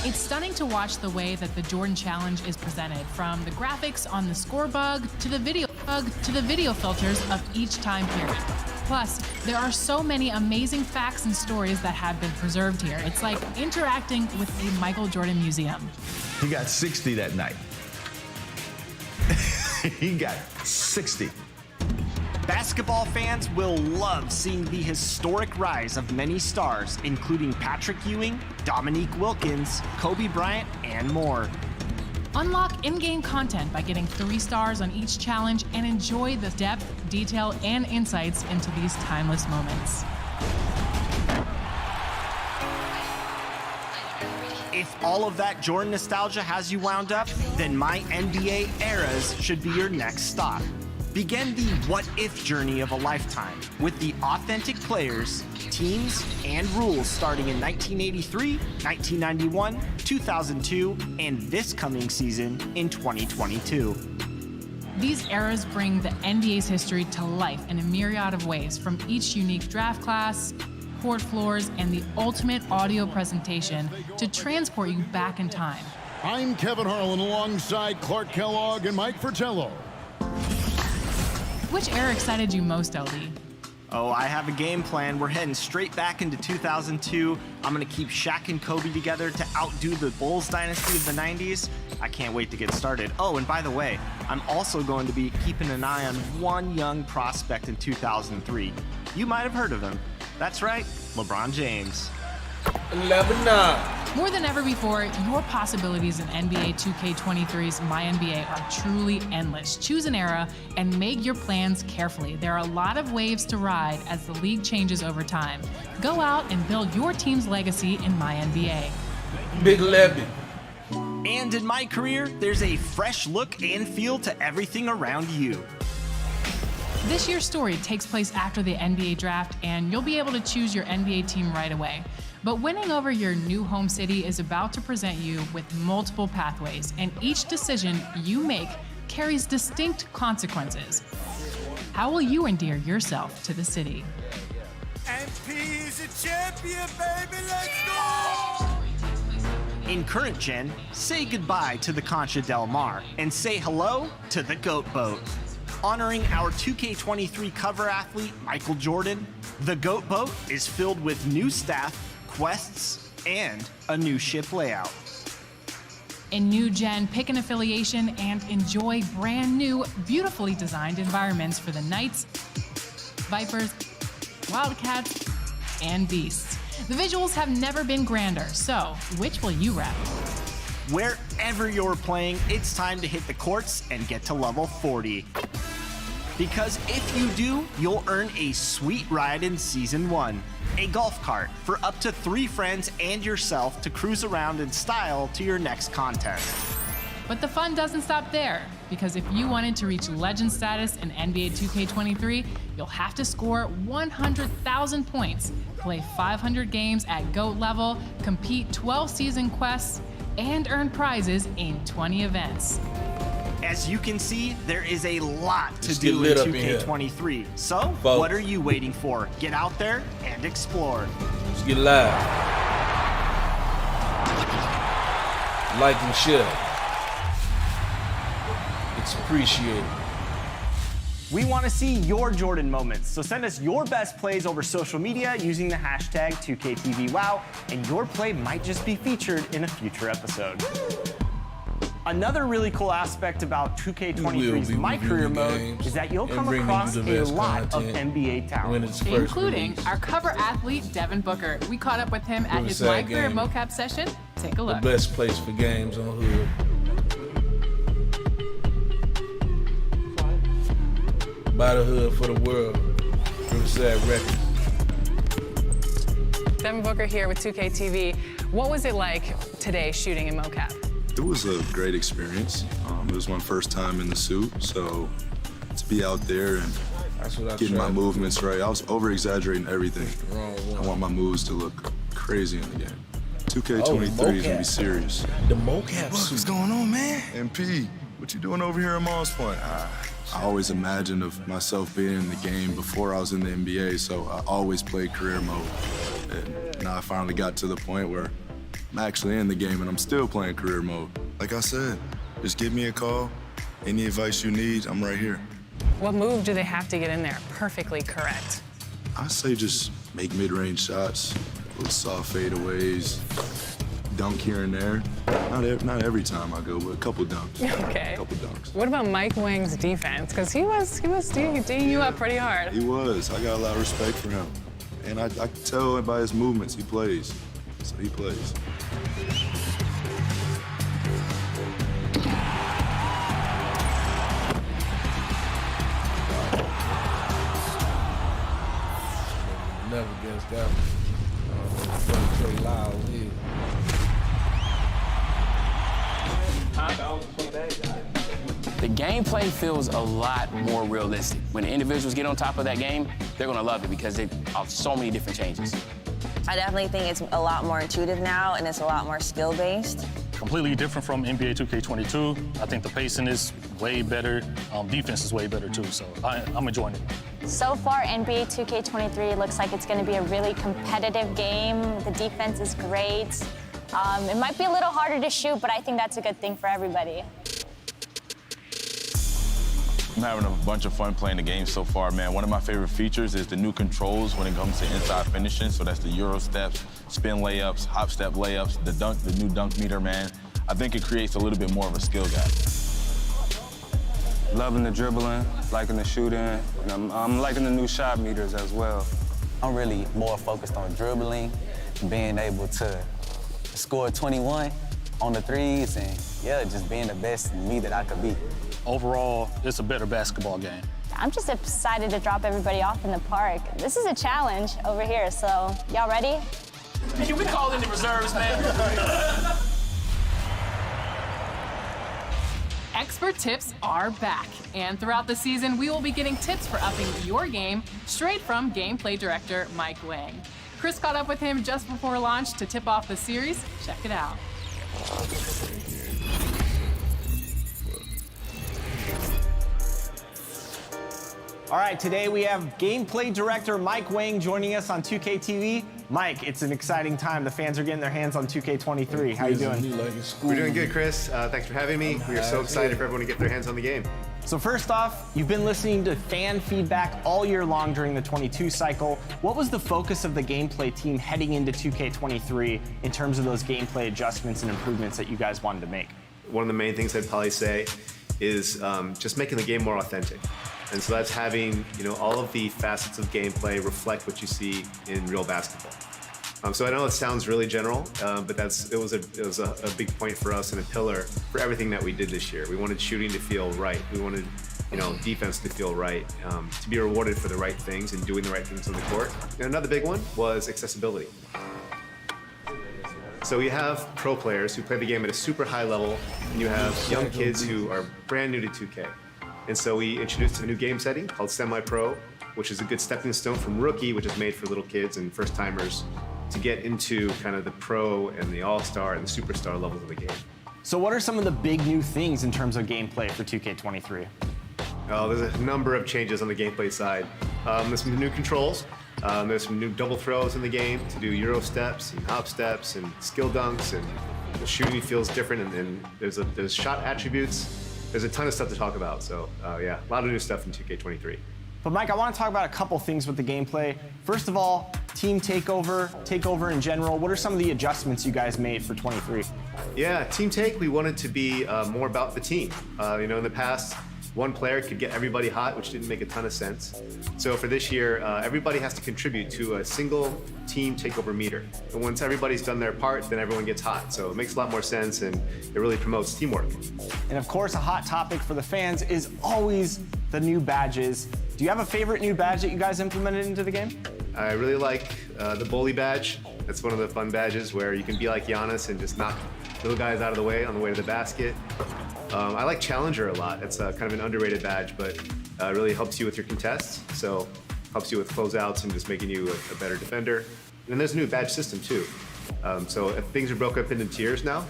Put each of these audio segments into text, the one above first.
It's stunning to watch the way that the Jordan Challenge is presented, from the graphics on the score bug to the video filters of each time period. Plus, there are so many amazing facts and stories that have been preserved here. It's like interacting with a Michael Jordan museum. He got 60 that night. He got 60. Basketball fans will love seeing the historic rise of many stars, including Patrick Ewing, Dominique Wilkins, Kobe Bryant, and more. Unlock in-game content by getting 3 stars on each challenge and enjoy the depth, detail, and insights into these timeless moments. If all of that Jordan nostalgia has you wound up, then MyNBA Eras should be your next stop. Begin the what-if journey of a lifetime with the authentic players, teams, and rules starting in 1983, 1991, 2002, and this coming season in 2022. These eras bring the NBA's history to life in a myriad of ways, from each unique draft class, court floors, and the ultimate audio presentation to transport you back in time. I'm Kevin Harlan alongside Clark Kellogg and Mike Fratello. Which era excited you most, LD? Oh, I have a game plan. We're heading straight back into 2002. I'm going to keep Shaq and Kobe together to outdo the Bulls dynasty of the 90s. I can't wait to get started. Oh, and by the way, I'm also going to be keeping an eye on one young prospect in 2003. You might have heard of him. That's right, LeBron James. 11-9. More than ever before, your possibilities in NBA 2K23's MyNBA are truly endless. Choose an era and make your plans carefully. There are a lot of waves to ride as the league changes over time. Go out and build your team's legacy in MyNBA. Big Levy. And in MyCareer, there's a fresh look and feel to everything around you. This year's story takes place after the NBA draft, and you'll be able to choose your NBA team right away. But winning over your new home city is about to present you with multiple pathways, and each decision you make carries distinct consequences. How will you endear yourself to the city? MP is a champion, baby, let's go! In current gen, say goodbye to the Concha Del Mar and say hello to the Goat Boat. Honoring our 2K23 cover athlete, Michael Jordan, the Goat Boat is filled with new staff, quests, and a new ship layout. In new gen, pick an affiliation and enjoy brand new, beautifully designed environments for the Knights, Vipers, Wildcats, and Beasts. The visuals have never been grander, so which will you rep? Wherever you're playing, it's time to hit the courts and get to level 40. Because if you do, you'll earn a sweet ride in Season 1. A golf cart for up to 3 friends and yourself to cruise around in style to your next contest. But the fun doesn't stop there, because if you wanted to reach legend status in NBA 2K23, you'll have to score 100,000 points, play 500 games at GOAT level, complete 12 season quests, and earn prizes in 20 events. As you can see, there is a lot to do in 2K23. So, what are you waiting for? Get out there and explore. Let's get live. Like and share. It's appreciated. We want to see your Jordan moments, so send us your best plays over social media using the hashtag 2KTVWow, and your play might just be featured in a future episode. Another really cool aspect about 2K23's MyCareer mode is that you'll come across a lot of NBA talent, including our cover athlete, Devin Booker. We caught up with him at his MyCareer mocap session. Take a look. The best place for games on Hood. By the Hood for the world. Riverside Records. Devin Booker here with 2KTV. What was it like today shooting in mocap? It was a great experience. It was my first time in the suit, so to be out there and getting my movements right. I was over-exaggerating everything. I want my moves to look crazy in the game. 2K23 is gonna be serious. The mocap suit. What's going on, man? MP, what you doing over here at Moss Point? I always imagined of myself being in the game before I was in the NBA, so I always played career mode. And now I finally got to the point where I'm actually in the game, and I'm still playing career mode. Like I said, just give me a call. Any advice you need, I'm right here. What move do they have to get in there perfectly correct? I say just make mid-range shots, little soft fadeaways, dunk here and there. Not every time I go, but a couple dunks. Okay. A couple dunks. What about Mike Wang's defense? Because he was D'ing you up pretty hard. He was. I got a lot of respect for him. And I can tell by his movements he plays. So he plays. Never against that one. So loud here. The gameplay feels a lot more realistic. When the individuals get on top of that game, they're gonna love it because they have so many different changes. I definitely think it's a lot more intuitive now, and it's a lot more skill-based. Completely different from NBA 2K22. I think the pacing is way better. Defense is way better too, so I'm enjoying it. So far, NBA 2K23 looks like it's going to be a really competitive game. The defense is great. It might be a little harder to shoot, but I think that's a good thing for everybody. I'm having a bunch of fun playing the game so far, man. One of my favorite features is the new controls when it comes to inside finishing. So that's the Euro steps, spin layups, hop step layups, the new dunk meter, man. I think it creates a little bit more of a skill gap. Loving the dribbling, liking the shooting, and I'm liking the new shot meters as well. I'm really more focused on dribbling, being able to score 21 on the threes, and yeah, just being the best me that I could be. Overall, it's a better basketball game. I'm just excited to drop everybody off in the park. This is a challenge over here, so y'all ready? Can we call in the reserves, man? Expert tips are back, and throughout the season, we will be getting tips for upping your game straight from gameplay director Mike Wang. Chris caught up with him just before launch to tip off the series. Check it out. All right, today we have gameplay director Mike Wang joining us on 2K TV. Mike, it's an exciting time. The fans are getting their hands on 2K23. How you doing? We're doing good, Chris. Thanks for having me. We are so excited for everyone to get their hands on the game. So first off, you've been listening to fan feedback all year long during the 22 cycle. What was the focus of the gameplay team heading into 2K23 in terms of those gameplay adjustments and improvements that you guys wanted to make? One of the main things I'd probably say is just making the game more authentic. And so that's having, all of the facets of gameplay reflect what you see in real basketball. So I know it sounds really general, but it was a big point for us and a pillar for everything that we did this year. We wanted shooting to feel right. We wanted, defense to feel right, to be rewarded for the right things and doing the right things on the court. And another big one was accessibility. So you have pro players who play the game at a super high level, and you have young kids who are brand new to 2K. And so we introduced a new game setting called Semi-Pro, which is a good stepping stone from Rookie, which is made for little kids and first-timers, to get into kind of the pro and the all-star and the superstar levels of the game. So what are some of the big new things in terms of gameplay for 2K23? Oh, there's a number of changes on the gameplay side. There's some new controls. There's some new double throws in the game to do Euro steps and hop steps and skill dunks, and the shooting feels different, and there's shot attributes. There's a ton of stuff to talk about, so yeah, a lot of new stuff in 2K23. But Mike, I want to talk about a couple things with the gameplay. First of all, team takeover in general. What are some of the adjustments you guys made for 23? Yeah, team take, we wanted to be more about the team. In the past, one player could get everybody hot, which didn't make a ton of sense. So for this year, everybody has to contribute to a single team takeover meter. And once everybody's done their part, then everyone gets hot. So it makes a lot more sense, and it really promotes teamwork. And of course, a hot topic for the fans is always the new badges. Do you have a favorite new badge that you guys implemented into the game? I really like the bully badge. That's one of the fun badges where you can be like Giannis and just knock little guys out of the way on the way to the basket. I like Challenger a lot. It's kind of an underrated badge, but it really helps you with your contests. So helps you with closeouts and just making you a better defender. And there's a new badge system too. So if things are broken up into tiers now,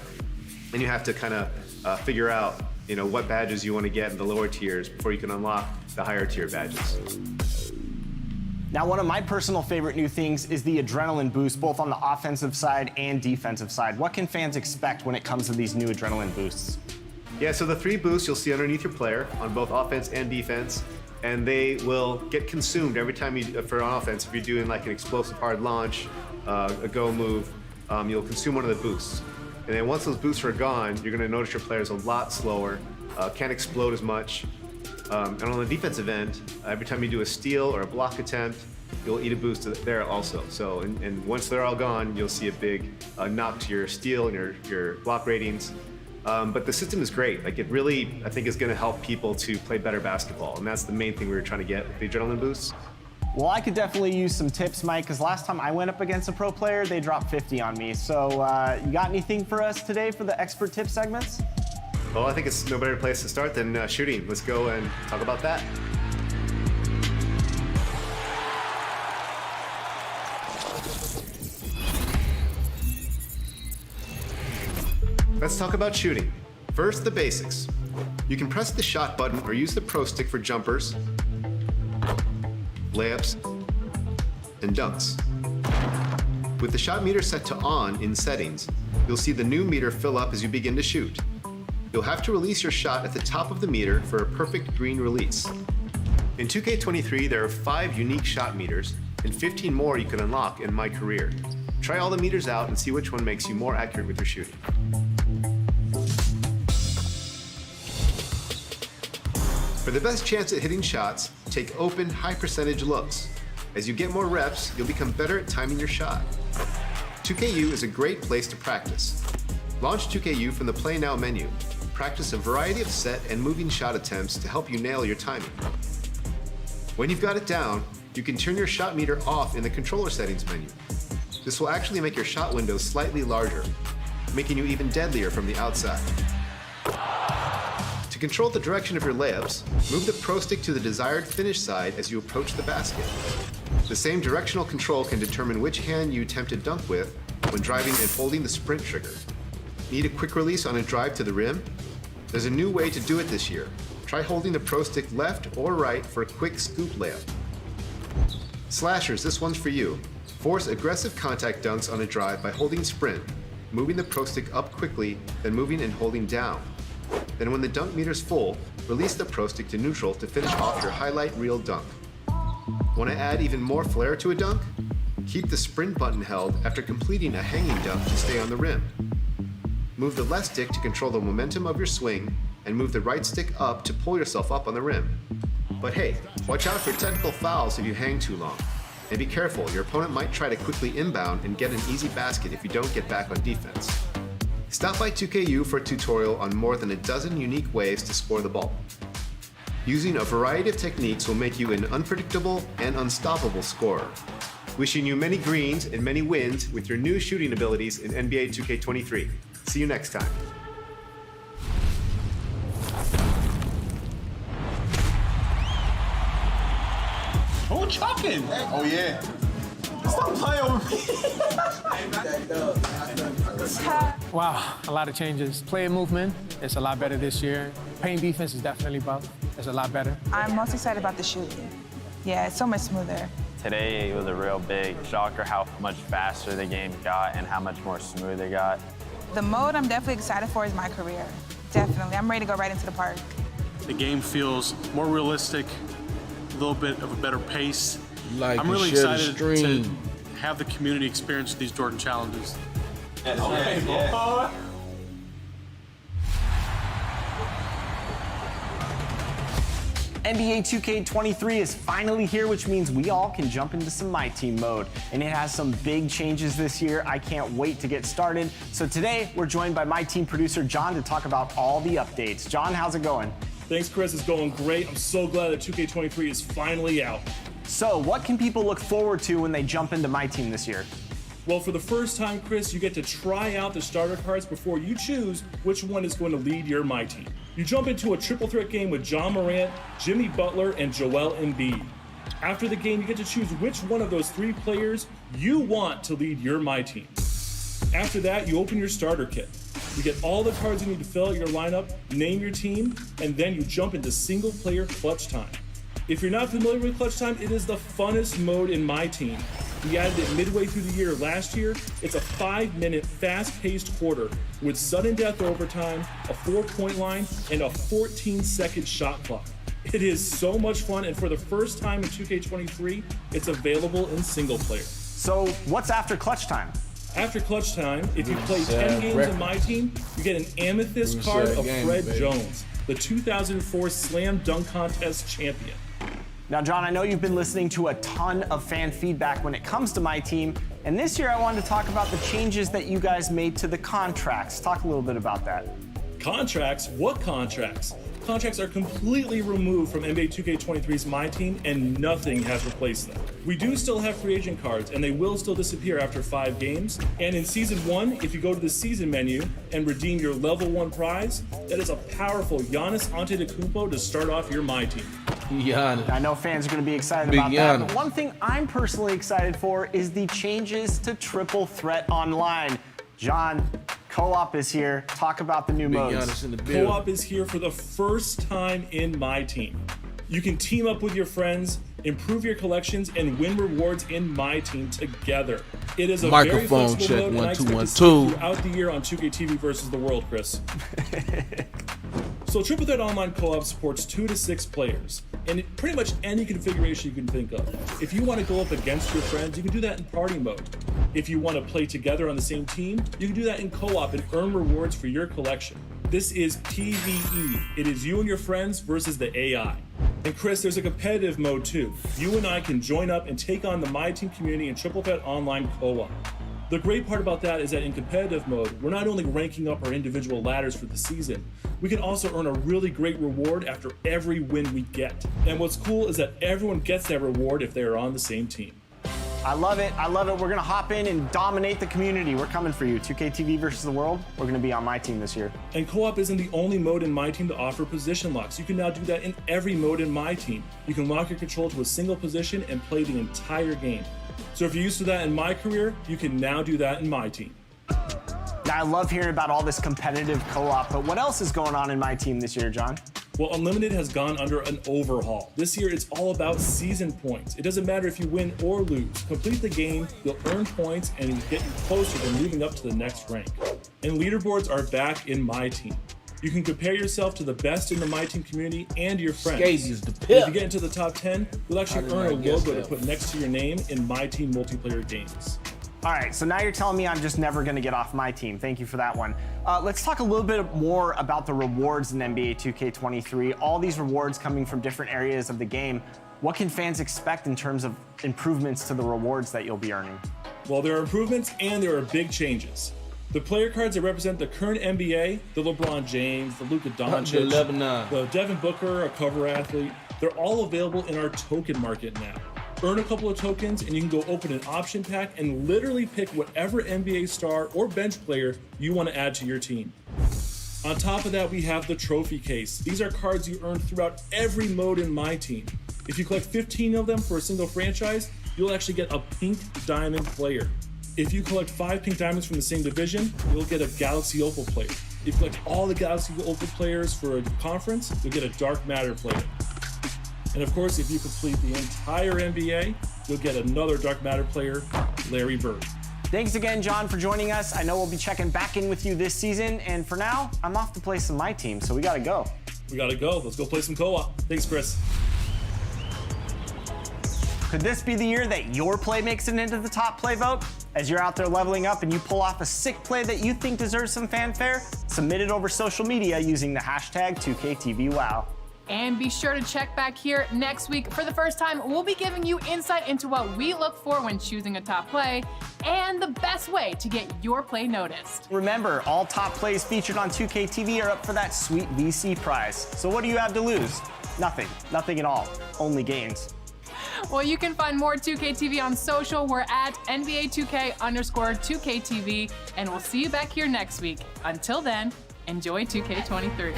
and you have to kind of figure out what badges you want to get in the lower tiers before you can unlock the higher tier badges. Now, one of my personal favorite new things is the adrenaline boost, both on the offensive side and defensive side. What can fans expect when it comes to these new adrenaline boosts? Yeah, so the 3 boosts you'll see underneath your player on both offense and defense, and they will get consumed every time you, for offense, if you're doing like an explosive hard launch, a go move, you'll consume one of the boosts. And then once those boosts are gone, you're gonna notice your player's a lot slower, can't explode as much. And on the defensive end, every time you do a steal or a block attempt, you'll eat a boost there also. So, and once they're all gone, you'll see a big knock to your steal and your block ratings. But the system is great. Like, it really, I think, is going to help people to play better basketball, and that's the main thing we were trying to get with the adrenaline boosts. Well, I could definitely use some tips, Mike, because last time I went up against a pro player, they dropped 50 on me. So you got anything for us today for the expert tip segments? Well, I think it's no better place to start than shooting. Let's go and talk about that. Let's talk about shooting. First, the basics. You can press the shot button or use the pro stick for jumpers, layups, and dunks. With the shot meter set to on in settings, you'll see the new meter fill up as you begin to shoot. You'll have to release your shot at the top of the meter for a perfect green release. In 2K23, there are 5 unique shot meters and 15 more you can unlock in MyCareer. Try all the meters out and see which one makes you more accurate with your shooting. For the best chance at hitting shots, take open, high percentage looks. As you get more reps, you'll become better at timing your shot. 2KU is a great place to practice. Launch 2KU from the Play Now menu. Practice a variety of set and moving shot attempts to help you nail your timing. When you've got it down, you can turn your shot meter off in the controller settings menu. This will actually make your shot window slightly larger, making you even deadlier from the outside. To control the direction of your layups, move the pro stick to the desired finish side as you approach the basket. The same directional control can determine which hand you attempt to dunk with when driving and holding the sprint trigger. Need a quick release on a drive to the rim? There's a new way to do it this year. Try holding the pro stick left or right for a quick scoop layup. Slashers, this one's for you. Force aggressive contact dunks on a drive by holding sprint, moving the pro stick up quickly, then moving and holding down. Then when the dunk meter's full, release the pro stick to neutral to finish off your highlight reel dunk. Want to add even more flair to a dunk? Keep the sprint button held after completing a hanging dunk to stay on the rim. Move the left stick to control the momentum of your swing, and move the right stick up to pull yourself up on the rim. But hey, watch out for technical fouls if you hang too long. And be careful, your opponent might try to quickly inbound and get an easy basket if you don't get back on defense. Stop by 2KU for a tutorial on more than a dozen unique ways to score the ball. Using a variety of techniques will make you an unpredictable and unstoppable scorer. Wishing you many greens and many wins with your new shooting abilities in NBA 2K23. See you next time. Who chopping? Oh yeah. Stop playing over me. Wow, a lot of changes. Play movement is a lot better this year. Paint defense is definitely buff. It's a lot better. I'm most excited about the shooting. Yeah, it's so much smoother. Today it was a real big shocker how much faster the game got and how much more smooth it got. The mode I'm definitely excited for is MyCareer. Definitely, I'm ready to go right into the park. The game feels more realistic, a little bit of a better pace. Like I'm really excited to have the community experience these Jordan challenges. Yes, okay, yeah. NBA 2K23 is finally here, which means we all can jump into some MyTeam mode. And it has some big changes this year. I can't wait to get started. So today, we're joined by MyTeam producer John to talk about all the updates. John, how's it going? Thanks, Chris. It's going great. I'm so glad that 2K23 is finally out. So what can people look forward to when they jump into MyTeam this year? Well, for the first time, Chris, you get to try out the starter cards before you choose which one is going to lead your MyTeam. You jump into a triple threat game with John Morant, Jimmy Butler, and Joel Embiid. After the game, you get to choose which one of those 3 players you want to lead your MyTeam. After that, you open your starter kit. You get all the cards you need to fill out your lineup, name your team, and then you jump into single-player clutch time. If you're not familiar with Clutch Time, it is the funnest mode in MyTeam. We added it midway through the year last year. It's a 5-minute, fast-paced quarter with sudden death overtime, a 4-point line, and a 14-second shot clock. It is so much fun, and for the first time in 2K23, it's available in single player. So what's after Clutch Time? After Clutch Time, if you play 10 games in MyTeam, you get an amethyst card of Fred Jones, the 2004 Slam Dunk Contest champion. Now, John, I know you've been listening to a ton of fan feedback when it comes to MyTeam, and this year I wanted to talk about the changes that you guys made to the contracts. Talk a little bit about that. Contracts? What contracts? Contracts are completely removed from NBA 2K23's MyTeam, and nothing has replaced them. We do still have free agent cards, and they will still disappear after 5 games. And in Season 1, if you go to the Season menu and redeem your Level 1 prize, that is a powerful Giannis Antetokounmpo to start off your MyTeam. Giannis. I know fans are going to be excited Big about Giannis. that, but one thing I'm personally excited for is the changes to Triple Threat Online. John, Co-op is here. Talk about the new modes. Co-op is here for the first time in MyTeam. You can team up with your friends, improve your collections, and win rewards in MyTeam together. It is a Microphone very flexible check, mode, and I 1 2 expect 1 to see it 2. throughout the year on 2K versus the world, Chris. So Triple Threat Online Co-op supports 2 to 6 players, and pretty much any configuration you can think of. If you want to go up against your friends, you can do that in party mode. If you want to play together on the same team, you can do that in co-op and earn rewards for your collection. This is PvE. It is you and your friends versus the AI. And Chris, there's a competitive mode too. You and I can join up and take on the MyTeam community in Triple Threat Online Co-op. The great part about that is that in competitive mode, we're not only ranking up our individual ladders for the season, we can also earn a really great reward after every win we get. And what's cool is that everyone gets that reward if they are on the same team. I love it. I love it. We're going to hop in and dominate the community. We're coming for you. 2K versus the world. We're going to be on MyTeam this year. And co-op isn't the only mode in MyTeam to offer position locks. You can now do that in every mode in MyTeam. You can lock your control to a single position and play the entire game. So if you're used to that in MyCareer, you can now do that in MyTeam. Now, I love hearing about all this competitive co-op, but what else is going on in MyTeam this year, John? Well, Unlimited has gone under an overhaul. This year, it's all about season points. It doesn't matter if you win or lose. Complete the game, you'll earn points, and get you closer to moving up to the next rank. And leaderboards are back in MyTeam. You can compare yourself to the best in the MyTeam community and your friends. Skate is the If pip. you get into the top 10, you'll actually earn a logo to put next to your name in MyTeam multiplayer games. All right, so now you're telling me I'm just never going to get off MyTeam. Thank you for that one. Let's talk a little bit more about the rewards in NBA 2K23. All these rewards coming from different areas of the game. What can fans expect in terms of improvements to the rewards that you'll be earning? Well, there are improvements and there are big changes. The player cards that represent the current NBA, the LeBron James, the Luka Doncic, the Devin Booker, a cover athlete, they're all available in our token market now. Earn a couple of tokens and you can go open an option pack and literally pick whatever NBA star or bench player you want to add to your team. On top of that, we have the trophy case. These are cards you earn throughout every mode in MyTeam. If you collect 15 of them for a single franchise, you'll actually get a pink diamond player. If you collect 5 pink diamonds from the same division, you'll get a Galaxy Opal player. If you collect all the Galaxy Opal players for a conference, you'll get a Dark Matter player. And of course, if you complete the entire NBA, you'll get another Dark Matter player, Larry Bird. Thanks again, John, for joining us. I know we'll be checking back in with you this season. And for now, I'm off to play some MyTeam, so we got to go. We got to go. Let's go play some co-op. Thanks, Chris. Could this be the year that your play makes it into the top play vote? As you're out there leveling up and you pull off a sick play that you think deserves some fanfare, submit it over social media using the hashtag 2KTVWow. And be sure to check back here next week. For the first time, we'll be giving you insight into what we look for when choosing a top play and the best way to get your play noticed. Remember, all top plays featured on 2KTV are up for that sweet VC prize. So what do you have to lose? Nothing. Nothing at all. Only gains. Well, you can find more 2KTV on social. We're at NBA2K_2KTV, and we'll see you back here next week. Until then, enjoy 2K23.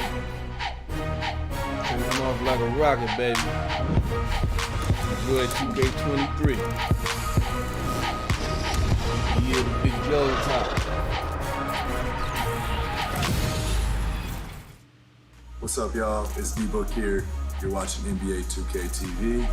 I'm off like a rocket, baby. Enjoy 2K23. Yeah, the Big Joe top. What's up, y'all? It's Devin Booker here. You're watching NBA 2K TV.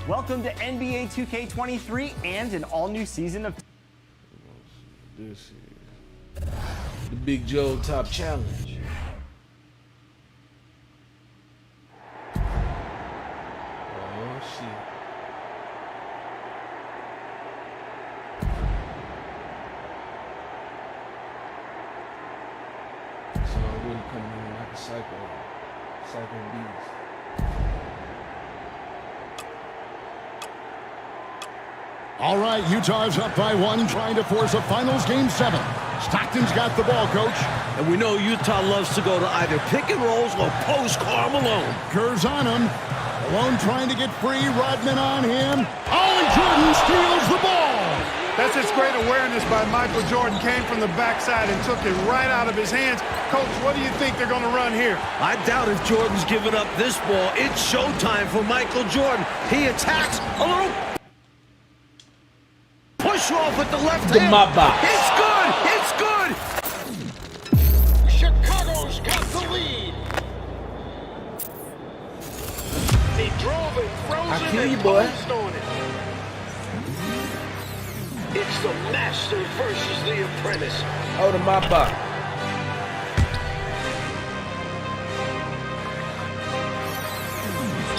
Welcome to NBA 2K23 and an all-new season of... This is the Big Joe Top Challenge. Oh, shit. So I wouldn't come in like a psycho beast. All right, Utah's up by 1, trying to force a finals game 7. Stockton's got the ball, coach. And we know Utah loves to go to either pick and rolls or post Karl Malone. Kerr's on him. Malone trying to get free. Rodman on him. Oh, and Jordan steals the ball. That's just great awareness by Michael Jordan. Came from the backside and took it right out of his hands. Coach, what do you think they're going to run here? I doubt if Jordan's giving up this ball. It's showtime for Michael Jordan. He attacks a little push off with the left hand. It's good. It's good. Chicago's got the lead. He drove it, frozen, I kill you, and boy. posed on it. It's the master versus the apprentice. Hold him my box.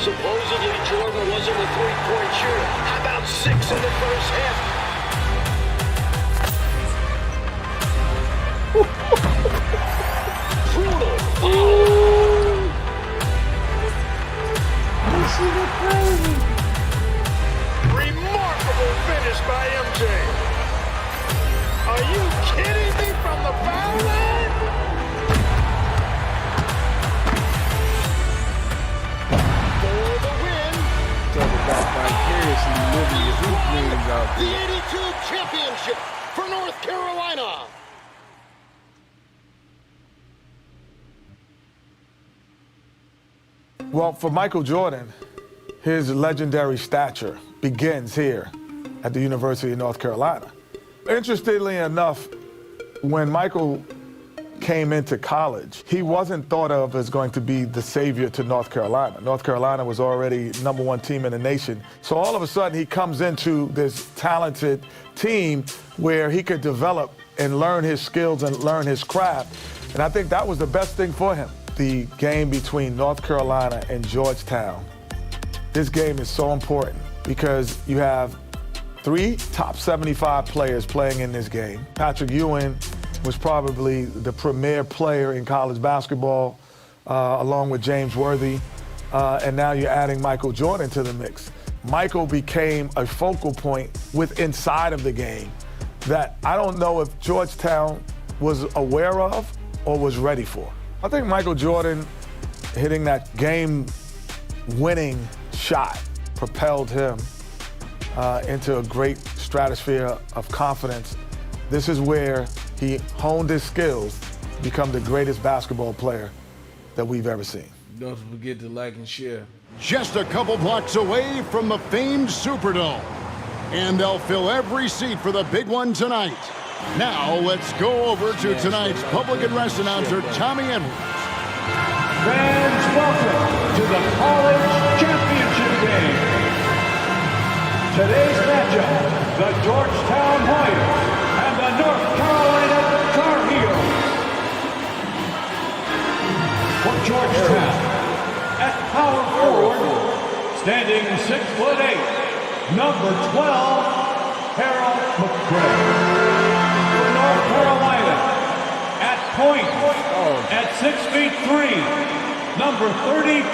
Supposedly Jordan wasn't a three-point shooter. How about 6 in the first half? Brutal. This is crazy. Remarkable finish by MJ. Are you kidding me from the foul line? For the win. Talk about vicariously living your hoop dreams out The there. 82 championship for North Carolina. Well, for Michael Jordan, his legendary stature begins here at the University of North Carolina. Interestingly enough, when Michael came into college, he wasn't thought of as going to be the savior to North Carolina. North Carolina was already #1 team in the nation. So all of a sudden, he comes into this talented team where he could develop and learn his skills and learn his craft. And I think that was the best thing for him. The game between North Carolina and Georgetown. This game is so important because you have 3 top 75 players playing in this game. Patrick Ewing was probably the premier player in college basketball, along with James Worthy. And now you're adding Michael Jordan to the mix. Michael became a focal point inside of the game that I don't know if Georgetown was aware of or was ready for. I think Michael Jordan hitting that game-winning shot propelled him into a great stratosphere of confidence. This is where he honed his skills to become the greatest basketball player that we've ever seen. Don't forget to like and share. Just a couple blocks away from the famed Superdome. And they'll fill every seat for the big one tonight. Now let's go over to tonight's public address announcer, Tommy Edwards. Fans, welcome to the College Championship Game. Today's matchup, the Georgetown Warriors and the North Carolina Tar Heels. For Georgetown, at power forward, standing 6'8", number 12, Harold McGregor. For North Carolina, at point, at 6'3", number 32,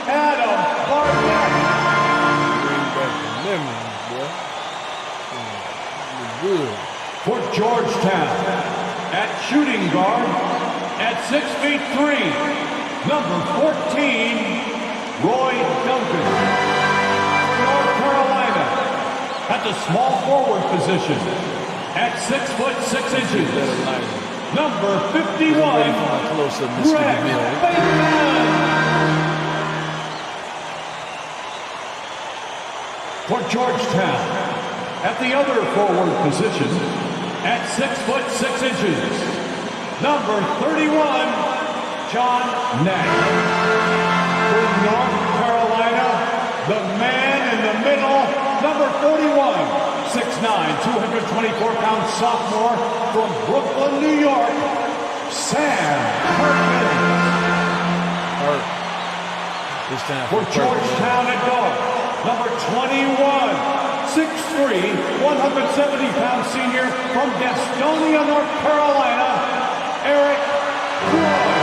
Adam Barnett. Bring back the memories, boy. Good. For Georgetown, at shooting guard, at 6'3", number 14, Roy Duncan. For North Carolina, at the small forward position, at 6'6", number 51, Greg Bateman. For Georgetown, at the other forward position, at 6'6", number 31, John Nash. For North Carolina, the man in the middle, number 41, 6'9", 224-pound sophomore from Brooklyn, New York, Sam Perkins. For Georgetown at guard, number 21, 6'3", 170-pound senior from Gastonia, North Carolina, Eric Floyd.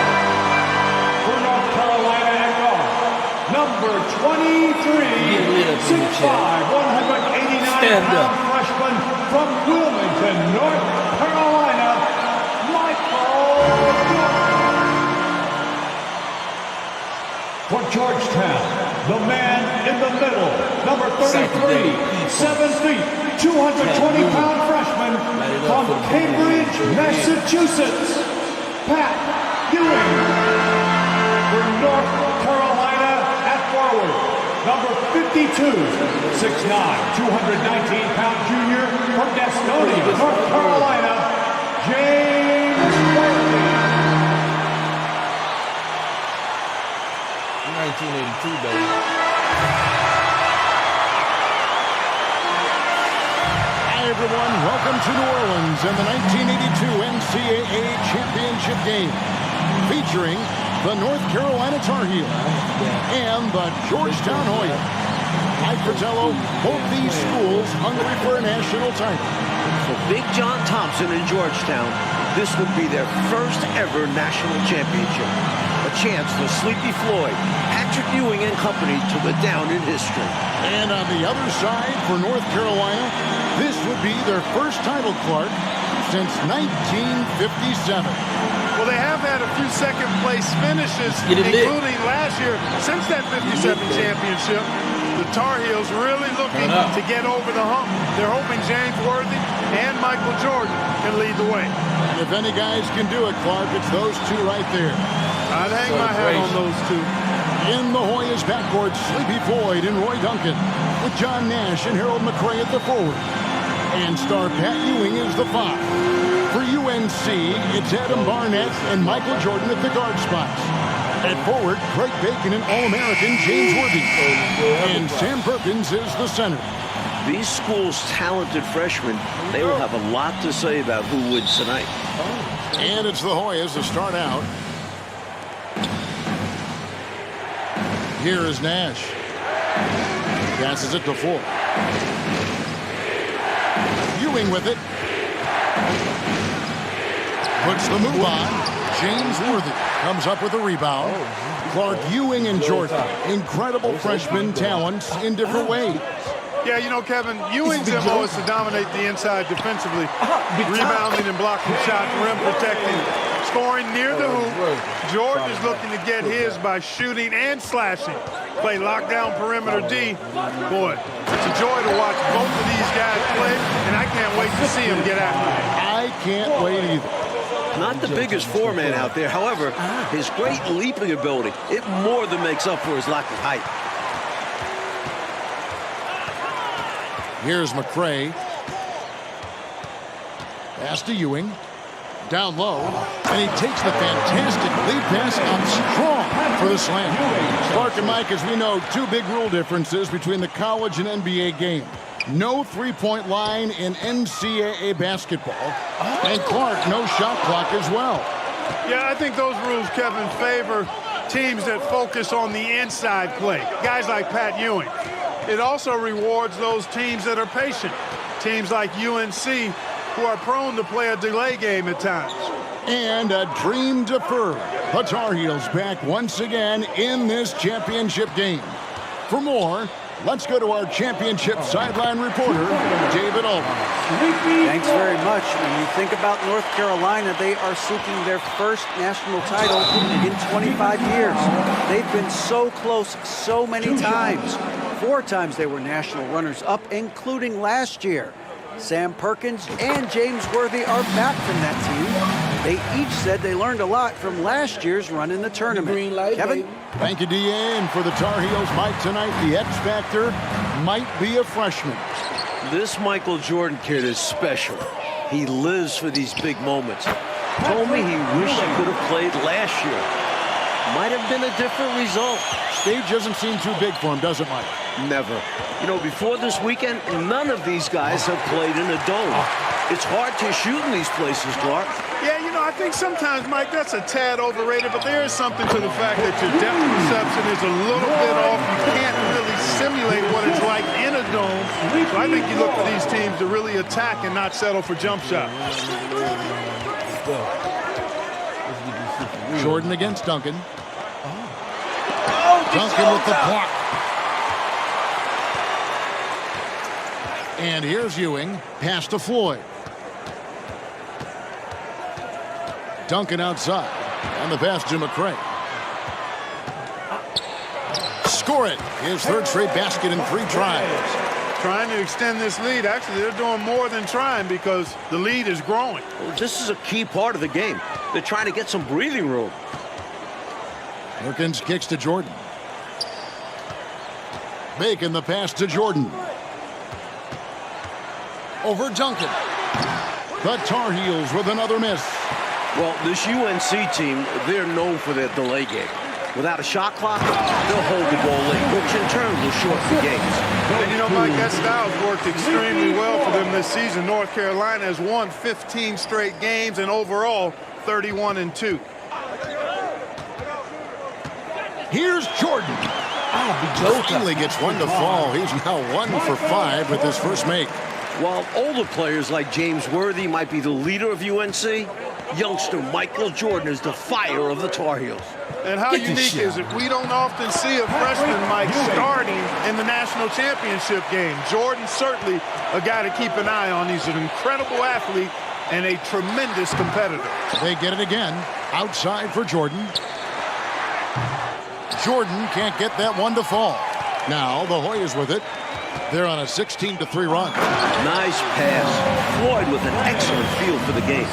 For North Carolina at guard, number 23, 6'5", 189-pound freshman from Wilmington, North Carolina, Michael Jordan. For Georgetown, the man in the middle, number 33, 7 feet, 220-pound freshman from Cambridge, Massachusetts, Pat Ewing. For North Carolina at forward, number 52, 6'9", 219-pound junior from Gastonia, North Carolina, James Worthy. 1982, baby. Hi, everyone. Welcome to New Orleans and the 1982 NCAA Championship game, featuring the North Carolina Tar Heels and the Georgetown Hoyas. Mike Fratello, both these schools hungry for a national title. For Big John Thompson in Georgetown, this would be their first ever national championship. A chance for Sleepy Floyd, Patrick Ewing and company to go down in history. And on the other side, for North Carolina, this would be their first title, Clark, since 1957. Well, they have had a few second-place finishes, including last year. Since that 57 championship, the Tar Heels really looking to get over the hump. They're hoping James Worthy and Michael Jordan can lead the way. And if any guys can do it, Clark, it's those two right there. I'd hang my hat on those two. In the Hoyas backcourt, Sleepy Floyd and Roy Duncan, with John Nash and Harold McRae at the forward. And star Pat Ewing is the 5. For UNC, it's Adam Barnett and Michael Jordan at the guard spots. At forward, Greg Bacon and All-American James Worthy. And Sam Perkins is the center. These schools' talented freshmen, they will have a lot to say about who wins tonight. And it's the Hoyas to start out. Here is Nash. Passes it to Ford. Ewing with it. Puts the move on. James Worthy comes up with a rebound. Clark, Ewing and Jordan, incredible freshman talents in different ways. Yeah, you know, Kevin, Ewing's MO is to dominate the inside defensively, rebounding and blocking shots, rim protecting, scoring near the hoop. Jordan is looking to get his by shooting and slashing. Play lockdown perimeter D. Boy, it's a joy to watch both of these guys play, and I can't wait to see them get after it. I can't wait either. Not the biggest four-man out there. However, his great leaping ability, it more than makes up for his lack of height. Here's McRae. Pass to Ewing. Down low. And he takes the fantastic lead pass out strong for the slam. Clark and Mike, as we know, two big rule differences between the college and NBA game. No three-point line in NCAA basketball. And Clark, no shot clock as well. Yeah, I think those rules, Kevin, favor teams that focus on the inside play. Guys like Pat Ewing. It also rewards those teams that are patient. Teams like UNC who are prone to play a delay game at times. And a dream deferred. The Tar Heels back once again in this championship game. For more, let's go to our championship sideline reporter, David Ulmer. Thanks very much. When you think about North Carolina, they are seeking their first national title in 25 years. They've been so close so many times. 4 times they were national runners-up, including last year. Sam Perkins and James Worthy are back from that team. They each said they learned a lot from last year's run in the tournament. Kevin? Thank you, DA. And for the Tar Heels, Mike, tonight, the X factor might be a freshman. This Michael Jordan kid is special. He lives for these big moments. Told me he wished he could have played last year. Might have been a different result. Stage doesn't seem too big for him, does it, Mike? Never. You know, before this weekend, none of these guys have played in a dome. It's hard to shoot in these places, Clark. Yeah, you know, I think sometimes, Mike, that's a tad overrated, but there is something to the fact that your depth perception is a little bit off. You can't really simulate what it's like in a dome. So I think you look for these teams to really attack and not settle for jump shots. Jordan against Duncan. Duncan with the block. And here's Ewing. Pass to Floyd. Duncan outside. And the pass to McCray. Score it. His third straight basket in 3 tries. Trying to extend this lead. Actually, they're doing more than trying because the lead is growing. Well, this is a key part of the game. They're trying to get some breathing room. Perkins kicks to Jordan. Bacon the pass to Jordan. Over Duncan. The Tar Heels with another miss. Well, this UNC team, they're known for their delay game. Without a shot clock, they'll hold the ball late, which in turn will shorten the games. And you know, Mike, that style's worked extremely well for them this season. North Carolina has won 15 straight games and overall 31-2. Here's Jordan. Finally gets one to fall. He's now 1 for 5 with his first make. While older players like James Worthy might be the leader of UNC, youngster Michael Jordan is the fire of the Tar Heels. And how unique is it? We don't often see a freshman, Mike, starting in the national championship game. Jordan certainly a guy to keep an eye on. He's an incredible athlete and a tremendous competitor. They get it again. Outside for Jordan. Jordan can't get that one to fall. Now the Hoyas with it. They're on a 16-3 run. Nice pass. Floyd with an excellent feel for the game.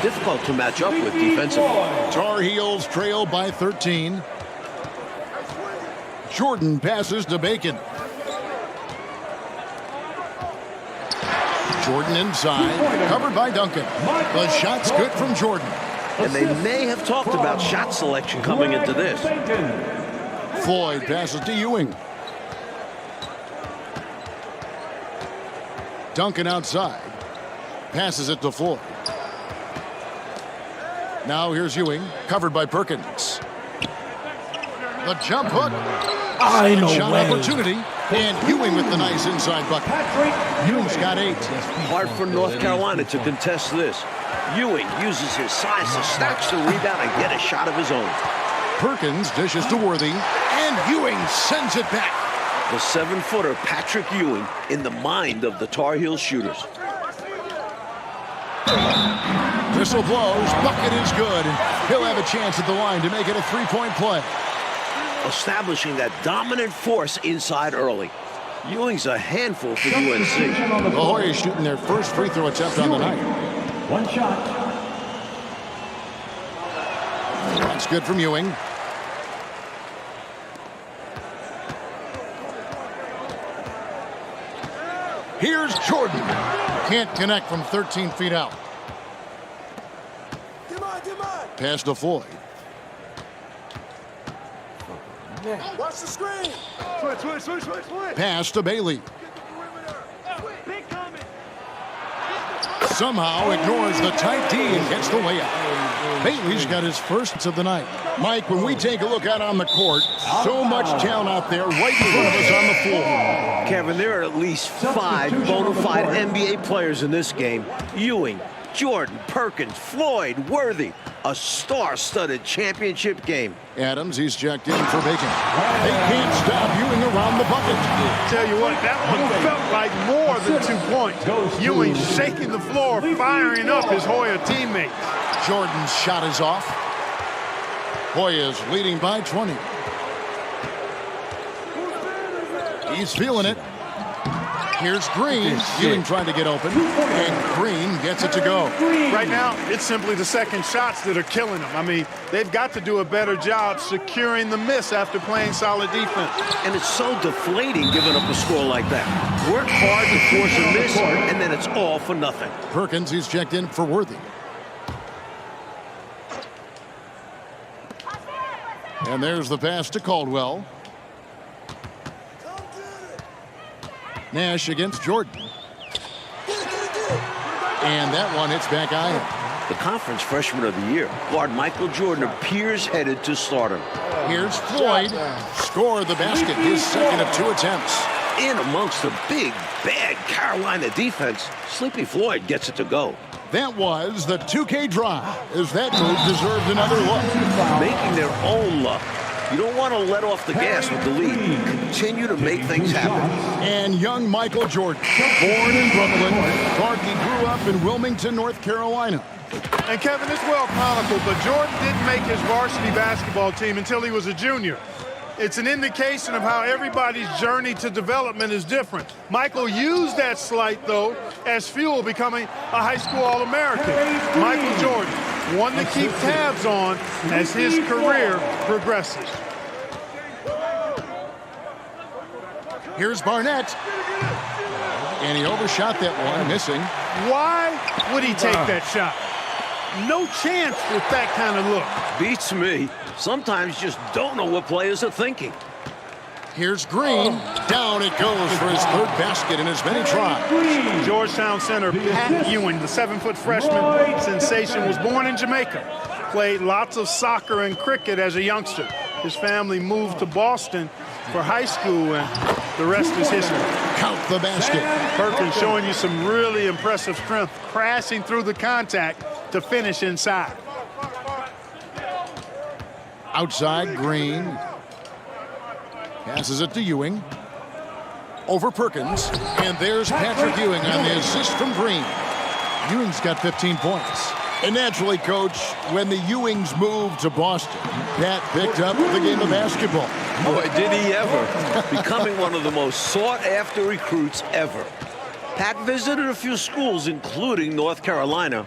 Difficult to match up with defensively. Tar Heels trail by 13. Jordan passes to Bacon. Jordan inside, covered by Duncan. The shot's good from Jordan. And they may have talked about shot selection coming into this. Floyd passes to Ewing. Duncan outside. Passes it to Floyd. Now here's Ewing, covered by Perkins. The jump hook. Shot opportunity. And Ewing with the nice inside bucket. Ewing's got 8. Hard for North Carolina to contest this. Ewing uses his size to snatch the rebound and get a shot of his own. Perkins dishes to Worthy. And Ewing sends it back. The 7-footer Patrick Ewing in the mind of the Tar Heels shooters. Whistle blows. Bucket is good. He'll have a chance at the line to make it a 3-point play. Establishing that dominant force inside early. Ewing's a handful for UNC. The Hoyas shooting their first free throw attempt on the night. One shot. That's good from Ewing. Here's Jordan. Can't connect from 13 feet out. Pass to Floyd. Watch the screen. Switch. Pass to Bailey. Somehow ignores the tight D and gets the way out. Bailey's got his first of the night. Mike, when we take a look out on the court, so much talent out there right in front of us on the floor. Kevin, there are at least 5 bona fide NBA players in this game. Ewing, Jordan, Perkins, Floyd, Worthy. A star-studded championship game. Adams, he's checked in for Bacon. They can't stop Ewing around the bucket. Tell you what, that one felt like more than 2 points. Ewing shaking the floor, firing up his Hoya teammates. Jordan's shot is off. Hoya's leading by 20. He's feeling it. Here's Green. Ewing trying to get open, and Green gets it to go. Right now, it's simply the second shots that are killing them. I mean, they've got to do a better job securing the miss after playing solid defense. And it's so deflating giving up a score like that. Work hard to force a miss, and then it's all for nothing. Perkins, he's checked in for Worthy. And there's the pass to Caldwell. Nash against Jordan. And that one hits back iron. The conference freshman of the year, guard Michael Jordan, appears headed to stardom. Here's Floyd. Score the basket, his second of 2 attempts. In amongst the big, bad Carolina defense, Sleepy Floyd gets it to go. That was the 2K drive, as that move deserved another look. Making their own luck. You don't want to let off the gas with the lead. Continue to make things happen. And young Michael Jordan, born in Brooklyn, Clarkie grew up in Wilmington, North Carolina. And Kevin, it's well chronicled, but Jordan didn't make his varsity basketball team until he was a junior. It's an indication of how everybody's journey to development is different. Michael used that slight, though, as fuel, becoming a high school All-American. Michael Jordan, one to keep tabs on as his career progresses. Here's Barnett. And he overshot that one, missing. Why would he take that shot? No chance with that kind of look. Beats me. Sometimes just don't know what players are thinking. Here's Green. Down it goes for his third basket in as many tries. Georgetown center Pat Ewing, the 7-foot freshman sensation, was born in Jamaica. Played lots of soccer and cricket as a youngster. His family moved to Boston for high school, and the rest is history. Count the basket. Perkins showing you some really impressive strength, crashing through the contact to finish inside. Outside, Green. Passes it to Ewing. Over Perkins. And there's Patrick Ewing on the assist from Green. Ewing's got 15 points. And naturally, Coach, when the Ewings moved to Boston, Pat picked up the game of basketball. Boy, did he ever. Becoming one of the most sought-after recruits ever. Pat visited a few schools, including North Carolina,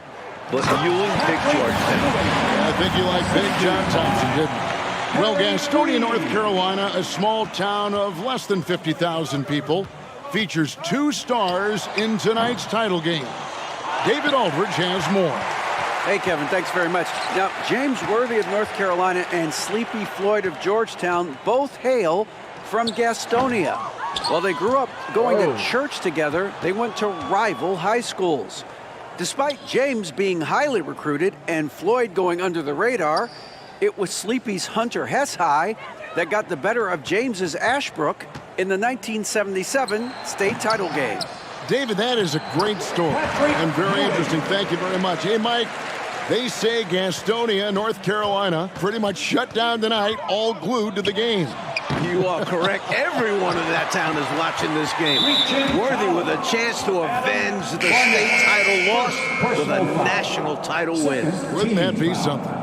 but Ewing picked Georgetown. I think you like Big John Thompson, didn't you? Well, Gastonia, North Carolina, a small town of less than 50,000 people, features 2 stars in tonight's title game. David Aldridge has more. Hey, Kevin, thanks very much. Now, James Worthy of North Carolina and Sleepy Floyd of Georgetown both hail from Gastonia. While they grew up going to church together, they went to rival high schools. Despite James being highly recruited and Floyd going under the radar, it was Sleepy's Hunter Hess High that got the better of James's Ashbrook in the 1977 state title game. David, that is a great story and very interesting. Thank you very much. Hey, Mike, they say Gastonia, North Carolina, pretty much shut down tonight, all glued to the game. You are correct. Everyone in that town is watching this game. Worthy with a chance to avenge the state title loss with a national title win. Wouldn't that be something?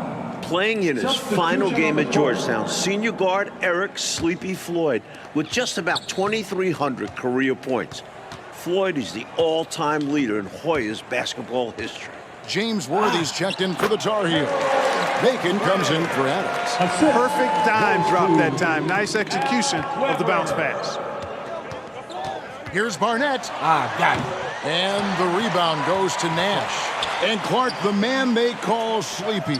Playing in his final game at Georgetown, senior guard Eric Sleepy Floyd with just about 2,300 career points. Floyd is the all-time leader in Hoya's basketball history. James Worthy's checked in for the Tar Heels. Bacon comes in for Adams. Perfect dime drop that time. Nice execution of the bounce pass. Here's Barnett. Got it. And the rebound goes to Nash. And Clark, the man they call Sleepy.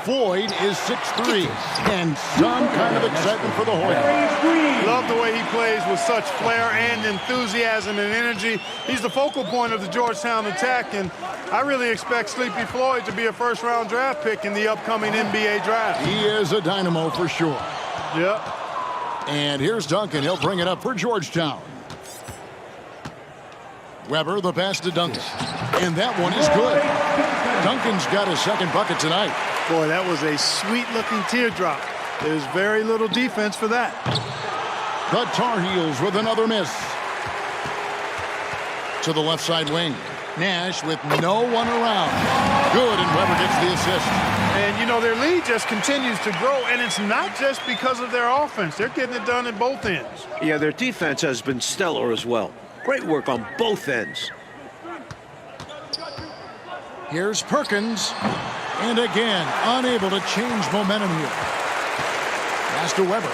Floyd is 6'3", and some kind of excitement for the Hoyas. Love the way he plays with such flair and enthusiasm and energy. He's the focal point of the Georgetown attack, and I really expect Sleepy Floyd to be a first-round draft pick in the upcoming NBA draft. He is a dynamo for sure. Yep. And here's Duncan. He'll bring it up for Georgetown. Weber, the pass to Duncan. And that one is good. Duncan's got his second bucket tonight. Boy, that was a sweet-looking teardrop. There's very little defense for that. The Tar Heels with another miss. To the left side wing. Nash with no one around. Good, and Weber gets the assist. And, you know, their lead just continues to grow, and it's not just because of their offense. They're getting it done at both ends. Yeah, their defense has been stellar as well. Great work on both ends. Here's Perkins. And again, unable to change momentum here. Pass to Weber.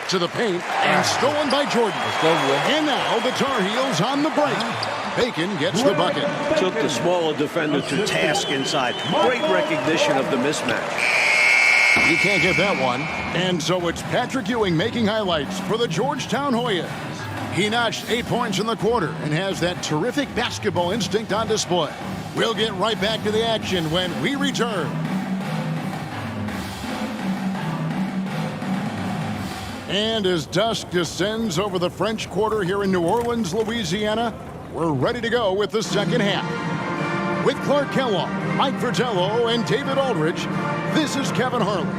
To the paint, and stolen by Jordan. And now the Tar Heels on the break. Bacon gets the bucket. Took the smaller defender to task inside. Great recognition of the mismatch. You can't get that one. And so it's Patrick Ewing making highlights for the Georgetown Hoyas. He notched 8 points in the quarter and has that terrific basketball instinct on display. We'll get right back to the action when we return. And as dusk descends over the French Quarter here in New Orleans, Louisiana, we're ready to go with the second half. With Clark Kellogg, Mike Fratello, and David Aldridge, this is Kevin Harlan,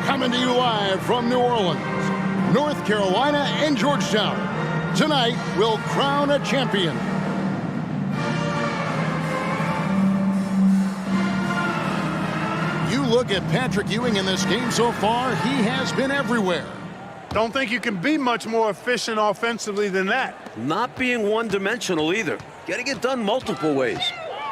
coming to you live from New Orleans, North Carolina, and Georgetown. Tonight, we'll crown a champion. You look at Patrick Ewing in this game so far, he has been everywhere. Don't think you can be much more efficient offensively than that. Not being one-dimensional either. Getting it done multiple ways.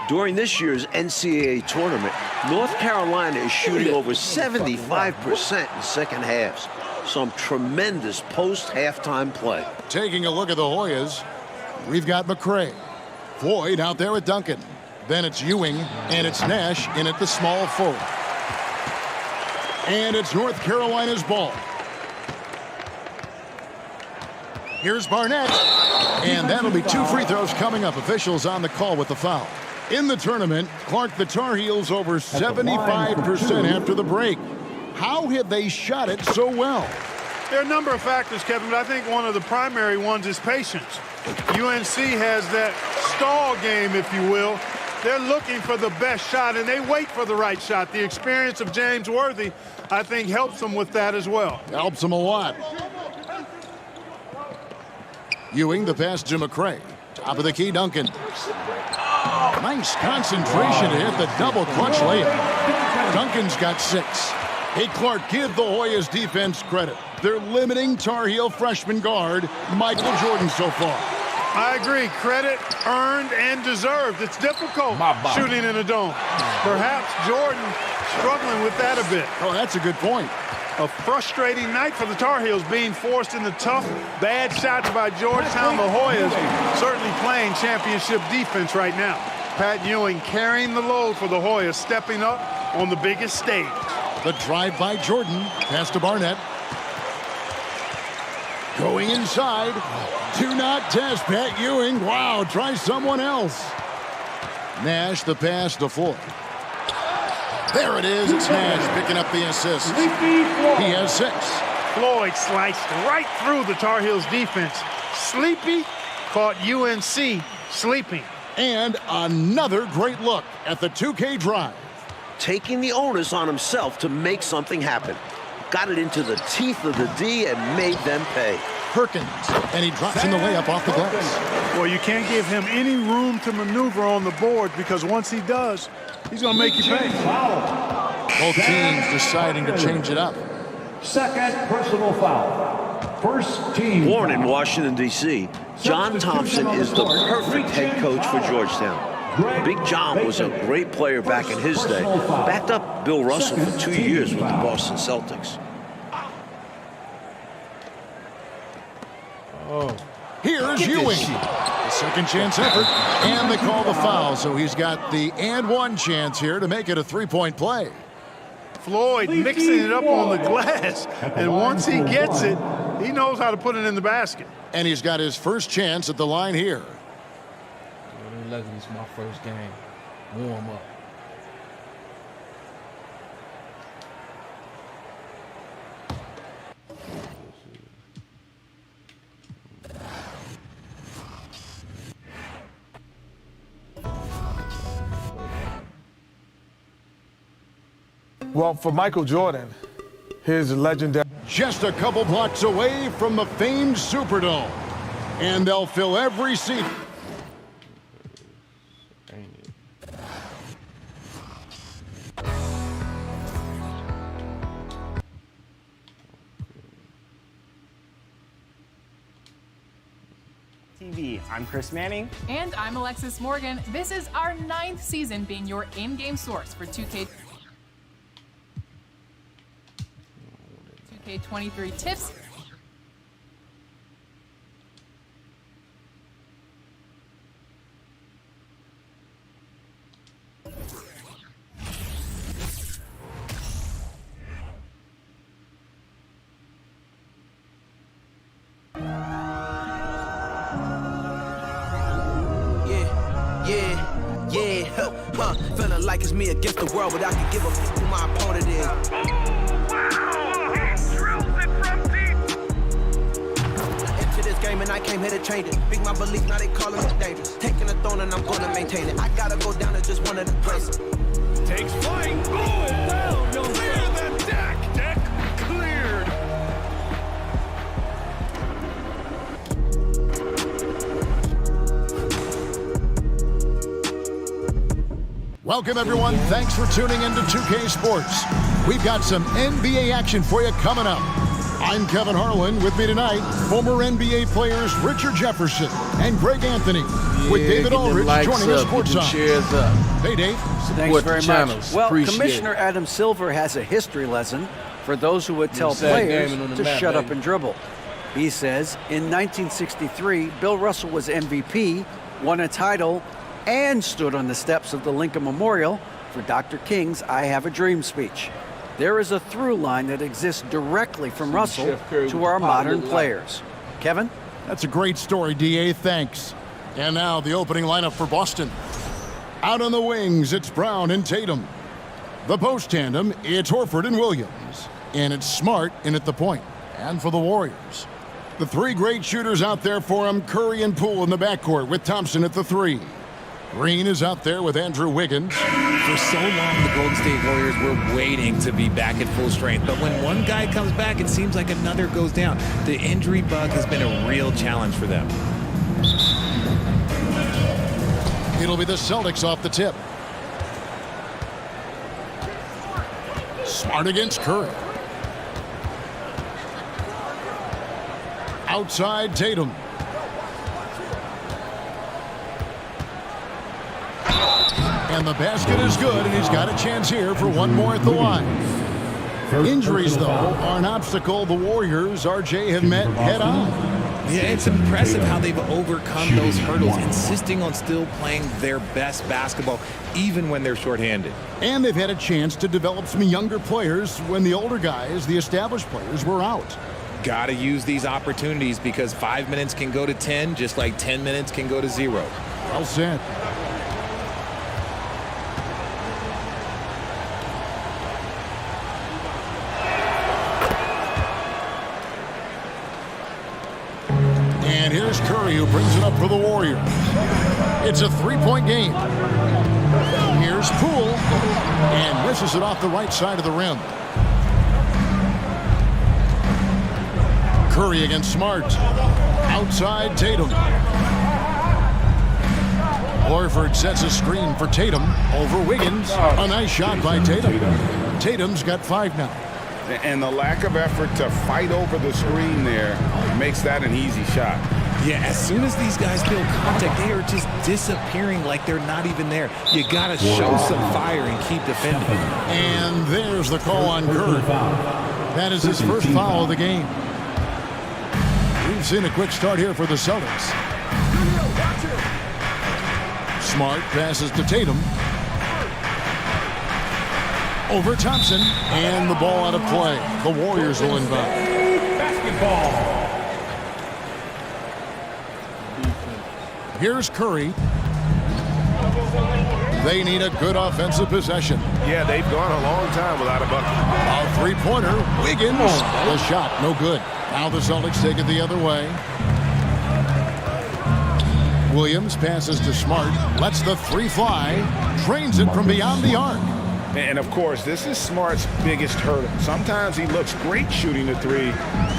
During this year's NCAA tournament, North Carolina is shooting over 75% in second halves. Some tremendous post-halftime play. Taking a look at the Hoyas, we've got McCray. Floyd out there with Duncan. Then it's Ewing, and it's Nash in at the small forward. And it's North Carolina's ball. Here's Barnett. And that'll be 2 free throws coming up. Officials on the call with the foul. In the tournament, Clark, the Tar Heels over 75% after the break. How have they shot it so well? There are a number of factors, Kevin, but I think one of the primary ones is patience. UNC has that stall game, if you will. They're looking for the best shot, and they wait for the right shot. The experience of James Worthy, I think, helps them with that as well. Helps them a lot. Ewing, the pass to McCray. Top of the key, Duncan. Nice concentration to hit the double clutch layup. Duncan's got 6. Hey, Clark, give the Hoyas defense credit. They're limiting Tar Heel freshman guard Michael Jordan so far. I agree. Credit earned and deserved. It's difficult shooting in a dome. Perhaps Jordan struggling with that a bit. Oh, that's a good point. A frustrating night for the Tar Heels, being forced into tough, bad shots by Georgetown. The Hoyas certainly playing championship defense right now. Pat Ewing carrying the load for the Hoyas, stepping up on the biggest stage. The drive by Jordan. Pass to Barnett. Going inside. Do not test Pat Ewing. Wow, try someone else. Nash, the pass to Floyd. There it is. It's Nash picking up the assist. He has 6. Floyd sliced right through the Tar Heels defense. Sleepy caught UNC sleeping. And another great look at the 2K drive. Taking the onus on himself to make something happen. Got it into the teeth of the D and made them pay. Perkins, and he drops in the layup off the glass. Well, you can't give him any room to maneuver on the board, because once he does, he's going to make you pay. Both teams deciding to change it up. Second personal foul. First team. Born in Washington, D.C., John Thompson is the perfect head coach for Georgetown. Big John was a great player back in his day. Backed up Bill Russell for 2 years with the Boston Celtics. Here's Ewing. A second chance effort, and they call the foul, so he's got the and one chance here to make it a 3-point play. Floyd mixing it up on the glass, and once he gets it, he knows how to put it in the basket. And he's got his first chance at the line here. This is my first game. Warm up. Well, for Michael Jordan, his legendary... Just a couple blocks away from the famed Superdome. And they'll fill every seat. TV. I'm Chris Manning. And I'm Alexis Morgan. This is our 9th season being your in-game source for 2K23 tips. Feeling like it's me against the world, but I can give a f who my opponent is. Into this game and I came here to change it. Big my belief, now they calling me dangerous. Taking the throne and I'm gonna maintain it. I gotta go down as just one of the greats. Takes flight, going down, no clear the deck, cleared. Welcome, everyone. Thanks for tuning into 2K Sports. We've got some NBA action for you coming up. I'm Kevin Harlan. With me tonight, former NBA players Richard Jefferson and Greg Anthony, with David Aldridge joining us courtside. Hey, Dave. Thanks very much. Well, Commissioner Adam Silver has a history lesson for those who would tell players to shut up and dribble. He says, in 1963, Bill Russell was MVP, won a title, and stood on the steps of the Lincoln Memorial for Dr. King's I Have a Dream speech. There is a through line that exists directly from Russell to our modern players. Kevin? That's a great story, D.A. Thanks. And now the opening lineup for Boston. Out on the wings, it's Brown and Tatum. The post tandem, it's Horford and Williams. And it's Smart in at the point. And for the Warriors, the three great shooters out there for them, Curry and Poole in the backcourt with Thompson at the 3. Green is out there with Andrew Wiggins. For so long, the Golden State Warriors were waiting to be back at full strength. But when one guy comes back, it seems like another goes down. The injury bug has been a real challenge for them. It'll be the Celtics off the tip. Smart against Curry. Outside Tatum. And the basket is good, and he's got a chance here for one more at the line. Injuries, though, are an obstacle the Warriors, RJ, have met head-on. Yeah, it's impressive how they've overcome those hurdles, insisting on still playing their best basketball, even when they're shorthanded. And they've had a chance to develop some younger players when the older guys, the established players, were out. Got to use these opportunities because 5 minutes can go to 10, just like 10 minutes can go to 0. Well said. And here's Curry, who brings it up for the Warriors. It's a three-point game. Here's Poole, and misses it off the right side of the rim. Curry against Smart. Outside Tatum. Horford sets a screen for Tatum over Wiggins. A nice shot by Tatum. Tatum's got 5 now. And the lack of effort to fight over the screen there makes that an easy shot. Yeah, as soon as these guys feel contact, they are just disappearing like they're not even there. You got to show some fire and keep defending. And there's the call on Curry. That is his first foul of the game. We've seen a quick start here for the Celtics. Smart passes to Tatum. Over Thompson, and the ball out of play. The Warriors will inbound. Basketball. Here's Curry. They need a good offensive possession. Yeah, they've gone a long time without a bucket. A three-pointer. Wiggins. The shot, no good. Now the Celtics take it the other way. Williams passes to Smart. Lets the 3 fly. Drains it from beyond the arc. And of course, this is Smart's biggest hurdle. Sometimes he looks great shooting the three.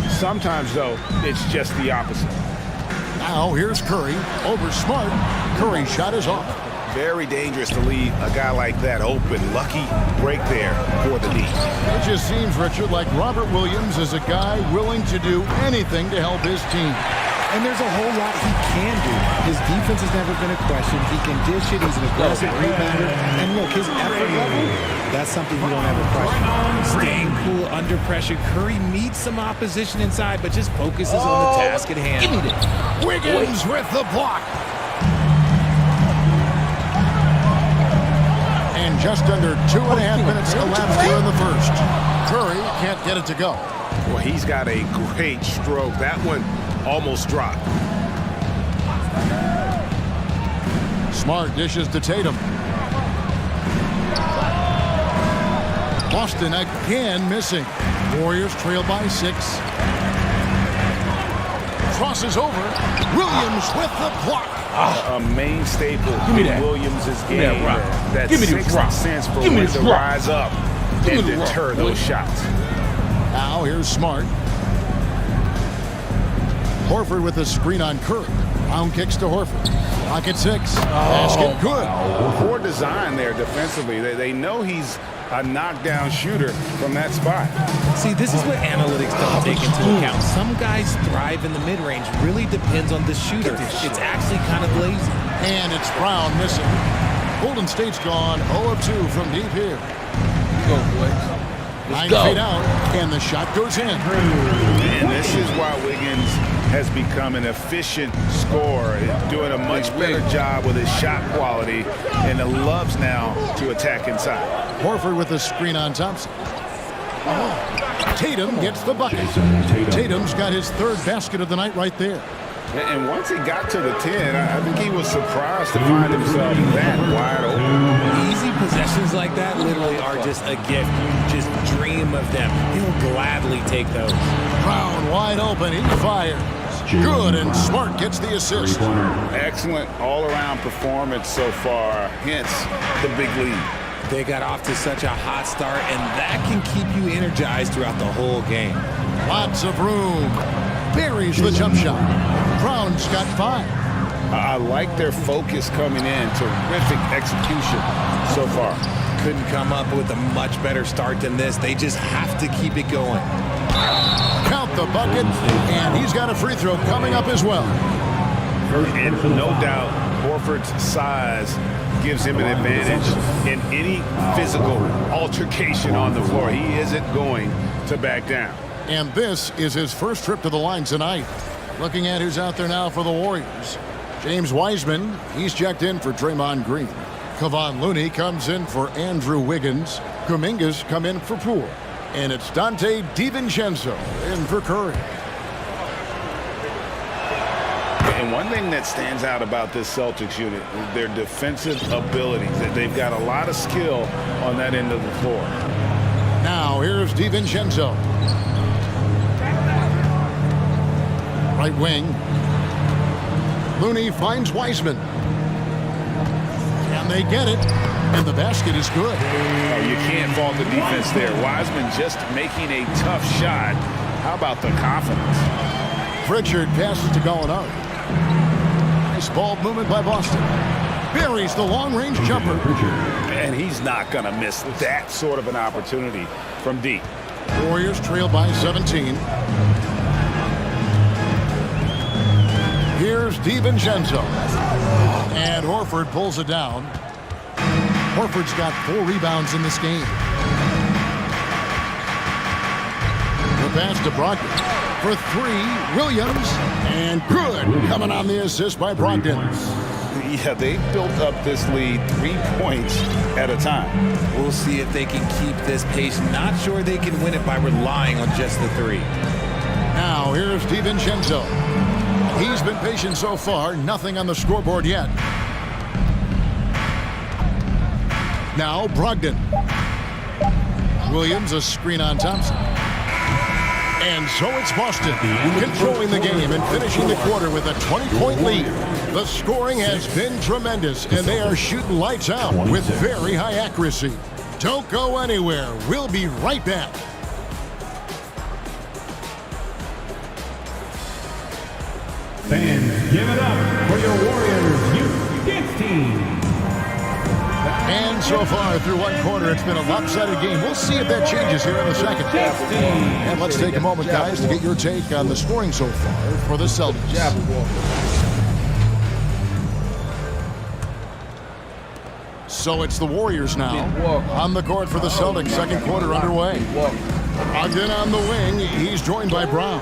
Sometimes, though, it's just the opposite. Now here's Curry over Smart. Curry's shot is off. Very dangerous to leave a guy like that open. Lucky break there for the D. It just seems, Richard, like Robert Williams is a guy willing to do anything to help his team. And there's a whole lot he can do. His defense has never been a question. He can dish it. He's an aggressive rebounder. And look, his effort level, that's something you don't have a question. Staying cool under pressure. Curry meets some opposition inside, but just focuses on the task at hand. Give me this. Wiggins with the block. And just under 2.5 minutes elapsed here in the first. Curry can't get it to go. Well, he's got a great stroke. That one almost dropped. Smart dishes to Tatum. Boston again missing. Warriors trail by 6. Crosses over. Williams with the block. A main staple in Williams' game. That sixth sense for when to rise up and deter those shots. Now here's Smart. Horford with a screen on Curry. Brown kicks to Horford. Pocket 6. Basket good. Poor design there defensively. They know he's a knockdown shooter from that spot. See, this is what analytics don't take into account. Some guys thrive in the mid-range. Really depends on the shooter. It's actually kind of lazy. And it's Brown missing. Golden State's gone 0 of 2 from deep here. Go, boys. 9 feet out, and the shot goes in. And this is why Wiggins has become an efficient scorer, doing a much better job with his shot quality, and loves now to attack inside. Horford with a screen on Thompson. Tatum gets the bucket. Tatum's got his 3rd basket of the night right there. And once he got to the 10, I think he was surprised to find himself that wide open. Easy possessions like that literally are just a gift. You just dream of them. He'll gladly take those. Brown wide open. He fires. Good, and Smart gets the assist. Excellent all-around performance so far, hence the big lead. They got off to such a hot start, and that can keep you energized throughout the whole game. Lots of room. Buries the jump shot. Brown's got 5. I like their focus coming in. Terrific execution so far. Couldn't come up with a much better start than this. They just have to keep it going. Count the bucket, and he's got a free throw coming up as well. And no doubt, Horford's size gives him an advantage in any physical altercation on the floor. He isn't going to back down. And this is his first trip to the line tonight. Looking at who's out there now for the Warriors. James Wiseman, he's checked in for Draymond Green. Kevon Looney comes in for Andrew Wiggins. Kuminga's come in for Poole. And it's Dante DiVincenzo in for Curry. And one thing that stands out about this Celtics unit is their defensive abilities. They've got a lot of skill on that end of the floor. Now here's DiVincenzo. Right wing. Looney finds Wiseman. And they get it. And the basket is good. Oh, you can't fault the defense there. Wiseman just making a tough shot. How about the confidence? Pritchard passes to Gallinari. Nice ball movement by Boston. Buries the long-range jumper. And he's not going to miss that sort of an opportunity from deep. Warriors trail by 17. Here's DiVincenzo. And Horford pulls it down. Horford's got 4 rebounds in this game. The pass to Brogdon. For 3, Williams. And good. Coming on the assist by Brogdon. Yeah, they built up this lead 3 points at a time. We'll see if they can keep this pace. Not sure they can win it by relying on just the 3. Now here's DiVincenzo. He's been patient so far. Nothing on the scoreboard yet. Now Brogdon. Williams a screen on Thompson. And so it's Boston controlling the game and finishing the quarter with a 20-point lead. The scoring has been tremendous, and they are shooting lights out with very high accuracy. Don't go anywhere. We'll be right back. Fans, give it up for your Warriors Youth Kids team. And so far through one quarter, it's been a lopsided game. We'll see if that changes here in a second. And let's take a moment, guys, to get your take on the scoring so far for the Celtics. So it's the Warriors now on the court for the Celtics. Second quarter underway. Ogden on the wing. He's joined by Brown.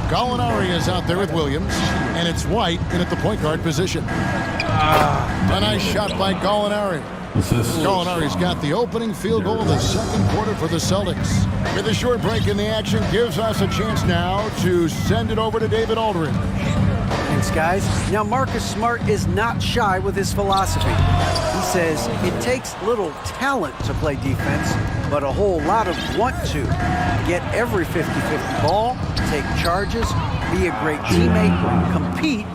Gallinari is out there with Williams, and it's White in at the point guard position. A nice shot by Gallinari. Gallinari's got the opening field goal of the second quarter for the Celtics. With a short break in the action, gives us a chance now to send it over to David Aldridge. Thanks, guys. Now, Marcus Smart is not shy with his philosophy. He says it takes little talent to play defense, but a whole lot of want to. Get every 50-50 ball, take charges, be a great teammate, compete,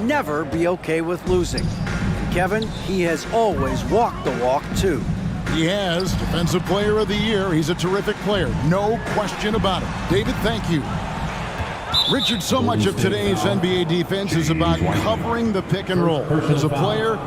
never be okay with losing. And Kevin, he has always walked the walk, too. He has. Defensive Player of the Year. He's a terrific player. No question about it. David, thank you. Richard, so much of today's NBA defense is about covering the pick and roll. As a player,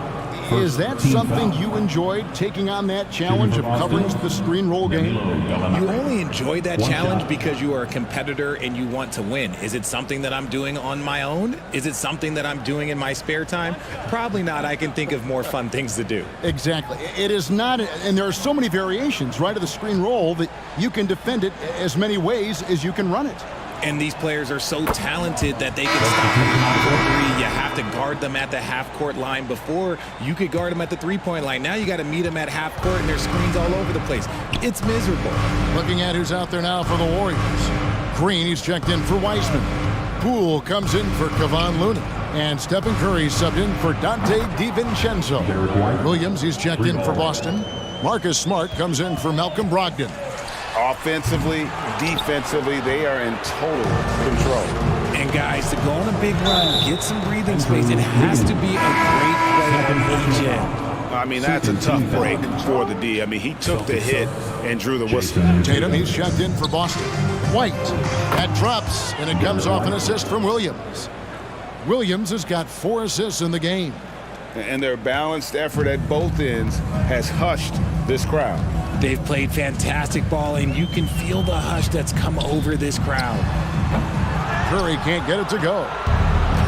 is that something you enjoyed, taking on that challenge of covering the screen roll game? You only enjoy that challenge because you are a competitor and you want to win. Is it something that I'm doing on my own? Is it something that I'm doing in my spare time? Probably not. I can think of more fun things to do. Exactly. It is not, and there are so many variations, right, of the screen roll that you can defend it as many ways as you can run it. And these players are so talented that they can stop them on court three. You have to guard them at the half-court line. Before, you could guard them at the three-point line. Now you got to meet them at half-court, and there's screens all over the place. It's miserable. Looking at who's out there now for the Warriors. Green, he's checked in for Wiseman. Poole comes in for Kevon Looney. And Stephen Curry subbed in for Dante DiVincenzo. Williams, he's checked in for Boston. Marcus Smart comes in for Malcolm Brogdon. Offensively, defensively, they are in total control. And guys, to go on a big run, get some breathing space, it has to be a great play on each end. I mean, that's a tough break for the D. I mean, he took the hit and drew the whistle. Tatum, he's checked in for Boston. White, that drops, and it comes off an assist from Williams. Williams has got 4 assists in the game. And their balanced effort at both ends has hushed this crowd. They've played fantastic ball, and you can feel the hush that's come over this crowd. Curry can't get it to go.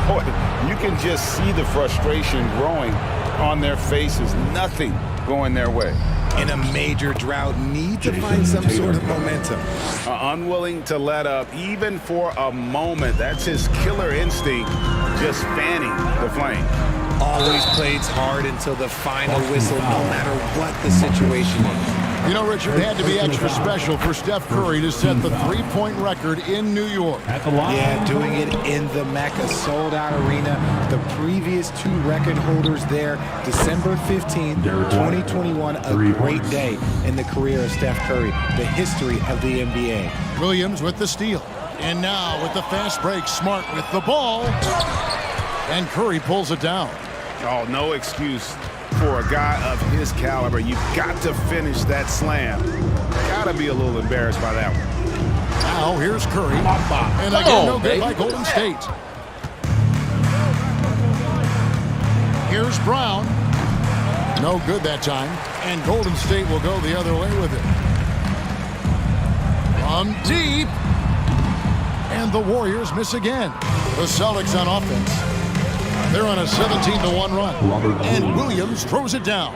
Boy, you can just see the frustration growing on their faces. Nothing going their way. In a major drought, need to find some sort of momentum. Unwilling to let up, even for a moment. That's his killer instinct, just fanning the flame. Always plays hard until the final whistle, no matter what the situation is. You know, Richard, it had to be extra special for Steph Curry to set the three-point record in New York. Yeah, doing it in the Mecca sold-out arena. The previous 2 record holders there, December 15th, 2021, a great day in the career of Steph Curry, the history of the NBA. Williams with the steal. And now with the fast break, Smart with the ball. And Curry pulls it down. Oh, no excuse for a guy of his caliber. You've got to finish that slam. Got to be a little embarrassed by that one. Now here's Curry. And again, no good by Golden State. Here's Brown. No good that time. And Golden State will go the other way with it. From deep. And the Warriors miss again. The Celtics on offense. They're on a 17-1 run. And Williams throws it down.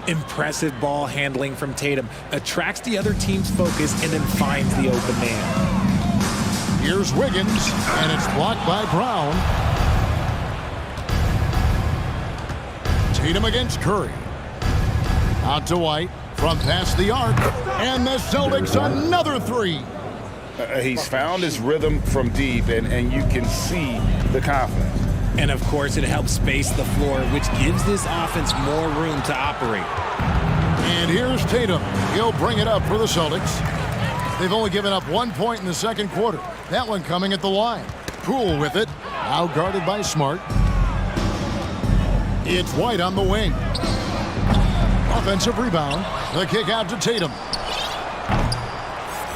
Impressive ball handling from Tatum. Attracts the other team's focus and then finds the open man. Here's Wiggins, and it's blocked by Brown. Tatum against Curry. Out to White from past the arc. And the Celtics another 3. He's found his rhythm from deep, and you can see the confidence. And, of course, it helps space the floor, which gives this offense more room to operate. And here's Tatum. He'll bring it up for the Celtics. They've only given up 1 point in the second quarter. That one coming at the line. Poole with it. Now guarded by Smart. It's White on the wing. offensive rebound. The kick out to Tatum.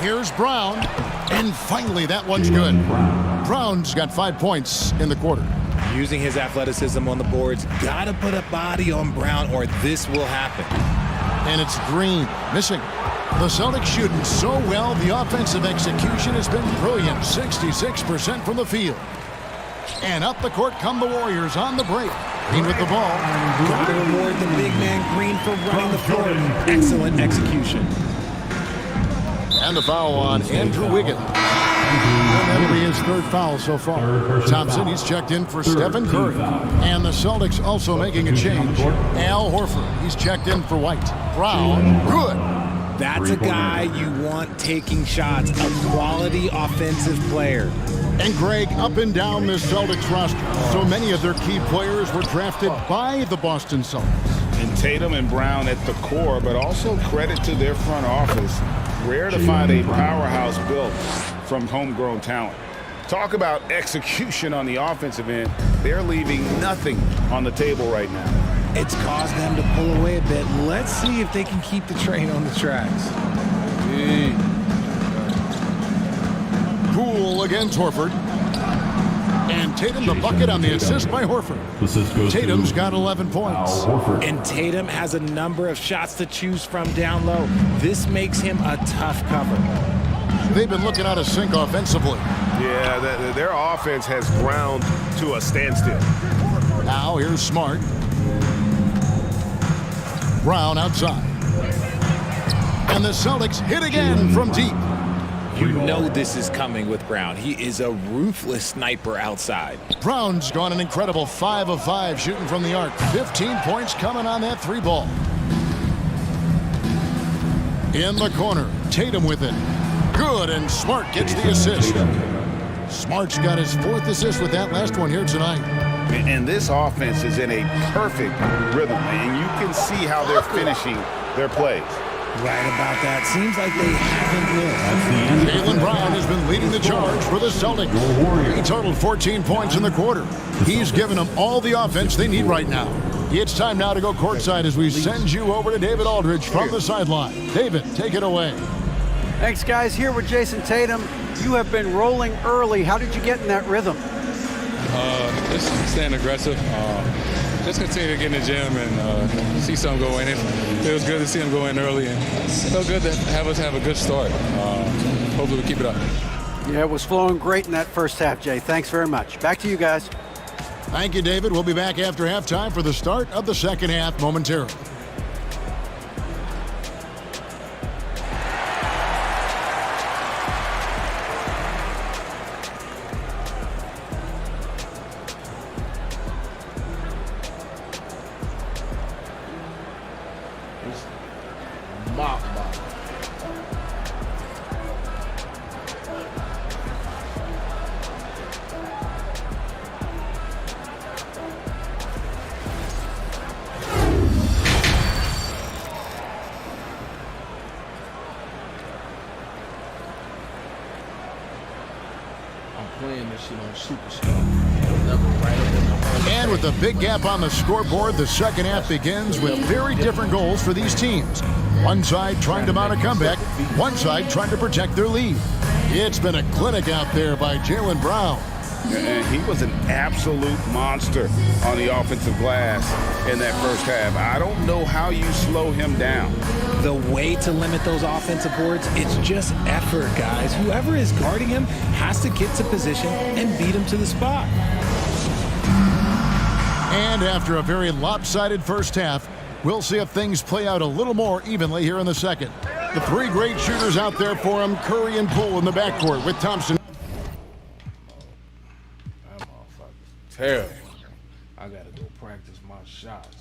Here's Brown. And finally, that one's good. Brown's got 5 points in the quarter. Using his athleticism on the boards. Got to put a body on Brown or this will happen. And it's Green missing. The Celtics shooting so well. The offensive execution has been brilliant. 66% from the field. And up the court come the Warriors on the break. Green with the ball. Got to reward the big man Green for running the floor. Excellent execution. And the foul on Andrew Wiggins. And that'll be his third foul so far. Thompson, he's checked in for Stephen Curry. And the Celtics also making a change. Al Horford, he's checked in for White. Brown, good. That's a guy you want taking shots. A quality offensive player. And Greg, up and down this Celtics roster, so many of their key players were drafted by the Boston Celtics. And Tatum and Brown at the core, but also credit to their front office. Rare to find a powerhouse built from homegrown talent. Talk about execution on the offensive end. They're leaving nothing on the table right now. It's caused them to pull away a bit. Let's see if they can keep the train on the tracks. Poole against Horford. And Tatum the bucket on the assist by Horford. Tatum's got 11 points. And Tatum has a number of shots to choose from down low. This makes him a tough cover. They've been looking out of sync offensively. Yeah, their offense has ground to a standstill. Now here's Smart. Brown outside. And the Celtics hit again from deep. You know this is coming with Brown. He is a ruthless sniper outside. Brown's gone an incredible 5 of 5 shooting from the arc. 15 points coming on that 3 ball. In the corner, Tatum with it. Good, and Smart gets the assist. Smart's got his 4th assist with that last one here tonight. And this offense is in a perfect rhythm, and you can see how they're finishing their plays. Right about that. Seems like they haven't missed. Jaylen Brown has been leading the charge for the Celtics. He totaled 14 points in the quarter. He's given them all the offense they need right now. It's time now to go courtside as we send you over to David Aldridge from the sideline. David, take it away. Thanks, guys. Here with Jason Tatum. You have been rolling early. How did you get in that rhythm? Just staying aggressive. Just continue to get in the gym and see something go in. It was good to see him go in early, and it felt good to have us have a good start. Hopefully we keep it up. Yeah, it was flowing great in that first half, Jay. Thanks very much. Back to you guys. Thank you, David. We'll be back after halftime for the start of the second half momentarily. And with the big gap on the scoreboard, the second half begins with very different goals for these teams. One side trying to mount a comeback, one side trying to protect their lead. It's been a clinic out there by Jaylen Brown. And he was an absolute monster on the offensive glass in that first half. I don't know how you slow him down. The way to limit those offensive boards, it's just effort, guys. Whoever is guarding him has to get to position and beat him to the spot. And after a very lopsided first half, we'll see if things play out a little more evenly here in the second. The 3 great shooters out there for him, Curry and Poole in the backcourt with Thompson. Terrible. I gotta go practice my shots.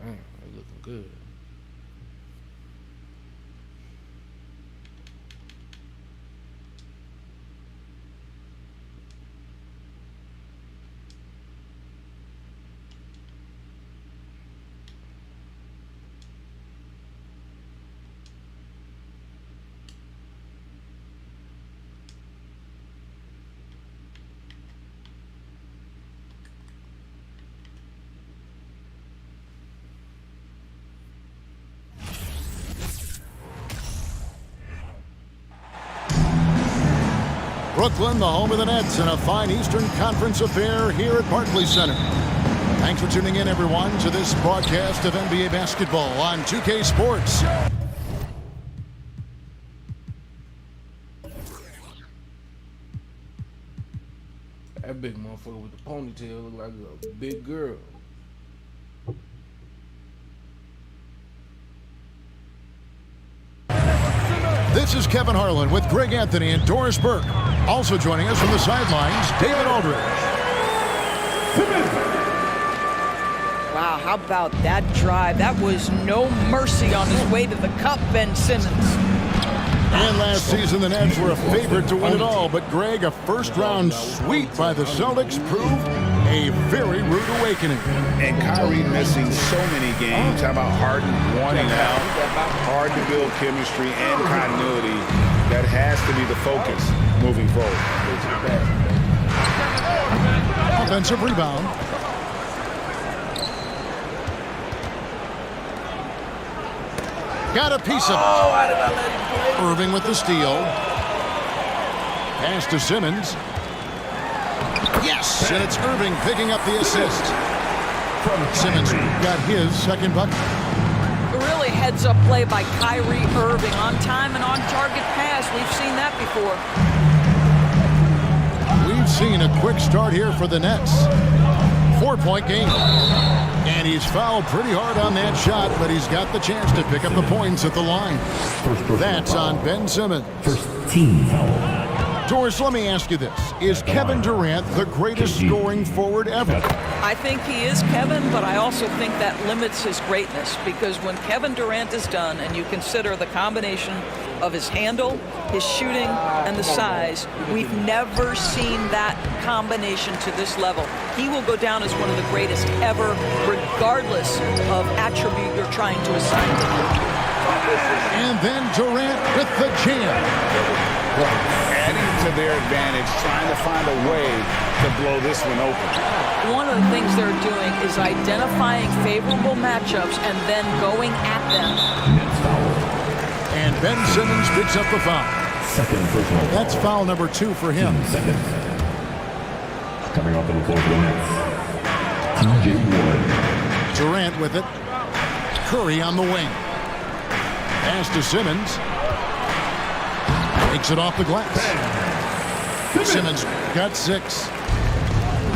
Damn, they looking good. Brooklyn, the home of the Nets, in a fine Eastern Conference affair here at Barclays Center. Thanks for tuning in, everyone, to this broadcast of NBA basketball on 2K Sports. That big motherfucker with the ponytail look like a big girl. This is Kevin Harlan with Greg Anthony and Doris Burke. Also joining us from the sidelines, David Aldridge. Wow, how about that drive? That was no mercy on his way to the cup, Ben Simmons. And last season, the Nets were a favorite to win it all, but Greg, a first-round sweep by the Celtics proved a very rude awakening. And Kyrie missing so many games. How about Harden wanting out? Hard to build chemistry and continuity. That has to be the focus moving forward. Offensive rebound. Got a piece of it. Irving with the steal. Pass to Simmons. Yes, and it's Irving picking up the assist. Simmons got his second bucket. Really heads-up play by Kyrie Irving. On time and on target pass. We've seen that before. We've seen a quick start here for the Nets. 4-point game. And he's fouled pretty hard on that shot, but he's got the chance to pick up the points at the line. That's on Ben Simmons. First team foul. Doris, let me ask you this. Is Kevin Durant the greatest scoring forward ever? I think he is, Kevin, but I also think that limits his greatness, because when Kevin Durant is done and you consider the combination of his handle, his shooting, and the size, we've never seen that combination to this level. He will go down as one of the greatest ever, regardless of attribute you're trying to assign to him. And then Durant with the jam. Adding to their advantage, trying to find a way to blow this one open. One of the things they're doing is identifying favorable matchups and then going at them. And Ben Simmons picks up the foul. Second personal. That's foul number 2 for him. Coming off the floor for the Nets, TJ Warren. Durant with it. Curry on the wing. Pass to Simmons. Takes it off the glass. Simmons got 6.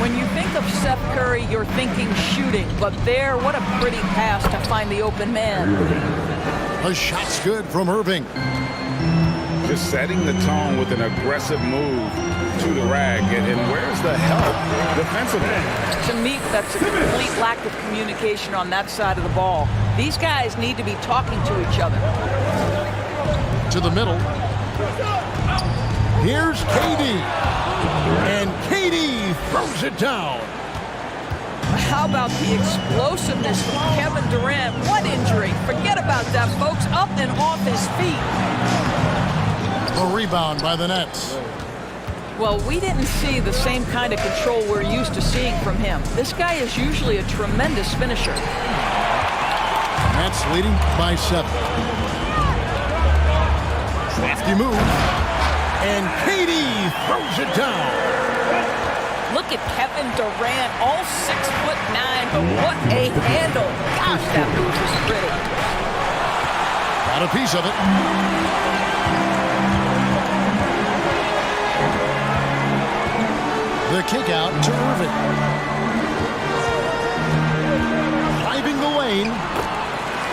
When you think of Steph Curry, you're thinking shooting, but there, what a pretty pass to find the open man. A shot's good from Irving. Just setting the tone with an aggressive move to the rack. And where's the help defensively? To me, that's a complete lack of communication on that side of the ball. These guys need to be talking to each other. To the middle. Here's KD. And KD throws it down. How about the explosiveness of Kevin Durant? What injury? Forget about that, folks. Up and off his feet. A rebound by the Nets. Well, we didn't see the same kind of control we're used to seeing from him. This guy is usually a tremendous finisher. Nets leading by 7. Crafty move. And KD throws it down. Look at Kevin Durant, all 6'9", but what a handle. Gosh, that move is pretty. Got a piece of it. The kick out to Irving. Driving the lane.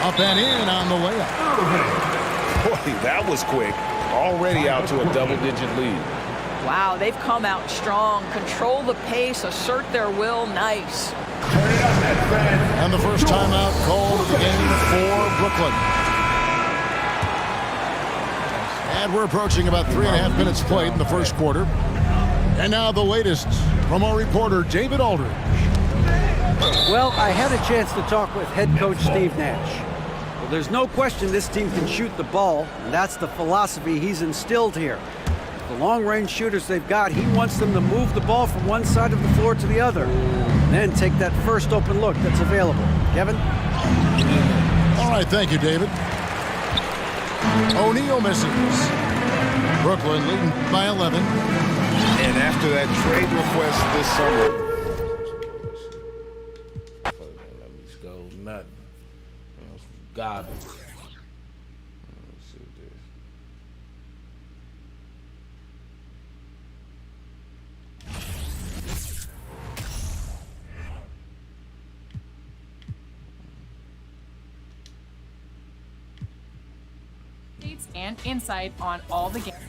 Up and in on the layup. Boy, that was quick. Already out to a double-digit lead. Wow, they've come out strong. Control the pace, assert their will. Nice. And the first timeout called of the game for Brooklyn. And we're approaching about 3.5 minutes played in the first quarter. And now the latest from our reporter, David Aldridge. Well, I had a chance to talk with head coach Steve Nash. Well, there's no question this team can shoot the ball, and that's the philosophy he's instilled here. The long-range shooters they've got, he wants them to move the ball from one side of the floor to the other, and then take that first open look that's available. Kevin? All right, thank you, David. O'Neal misses. Brooklyn leading by 11. And after that trade request this summer, Let me just go nothing. Garbage. Let's see what this. And insight on all the games.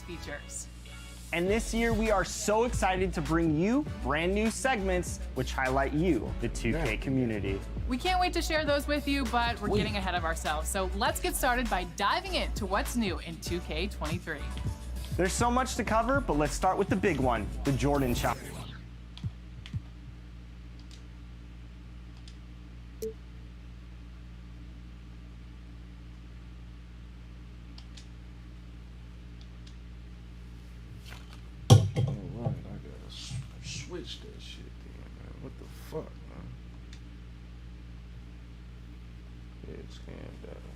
Features. And this year we are so excited to bring you brand new segments which highlight you, the 2K community. We can't wait to share those with you, but we're getting ahead of ourselves. So let's get started by diving into what's new in 2K23. There's so much to cover, but let's start with the big one, the Jordan Challenge. Switch that shit then, man. What the fuck, man? Head scan data.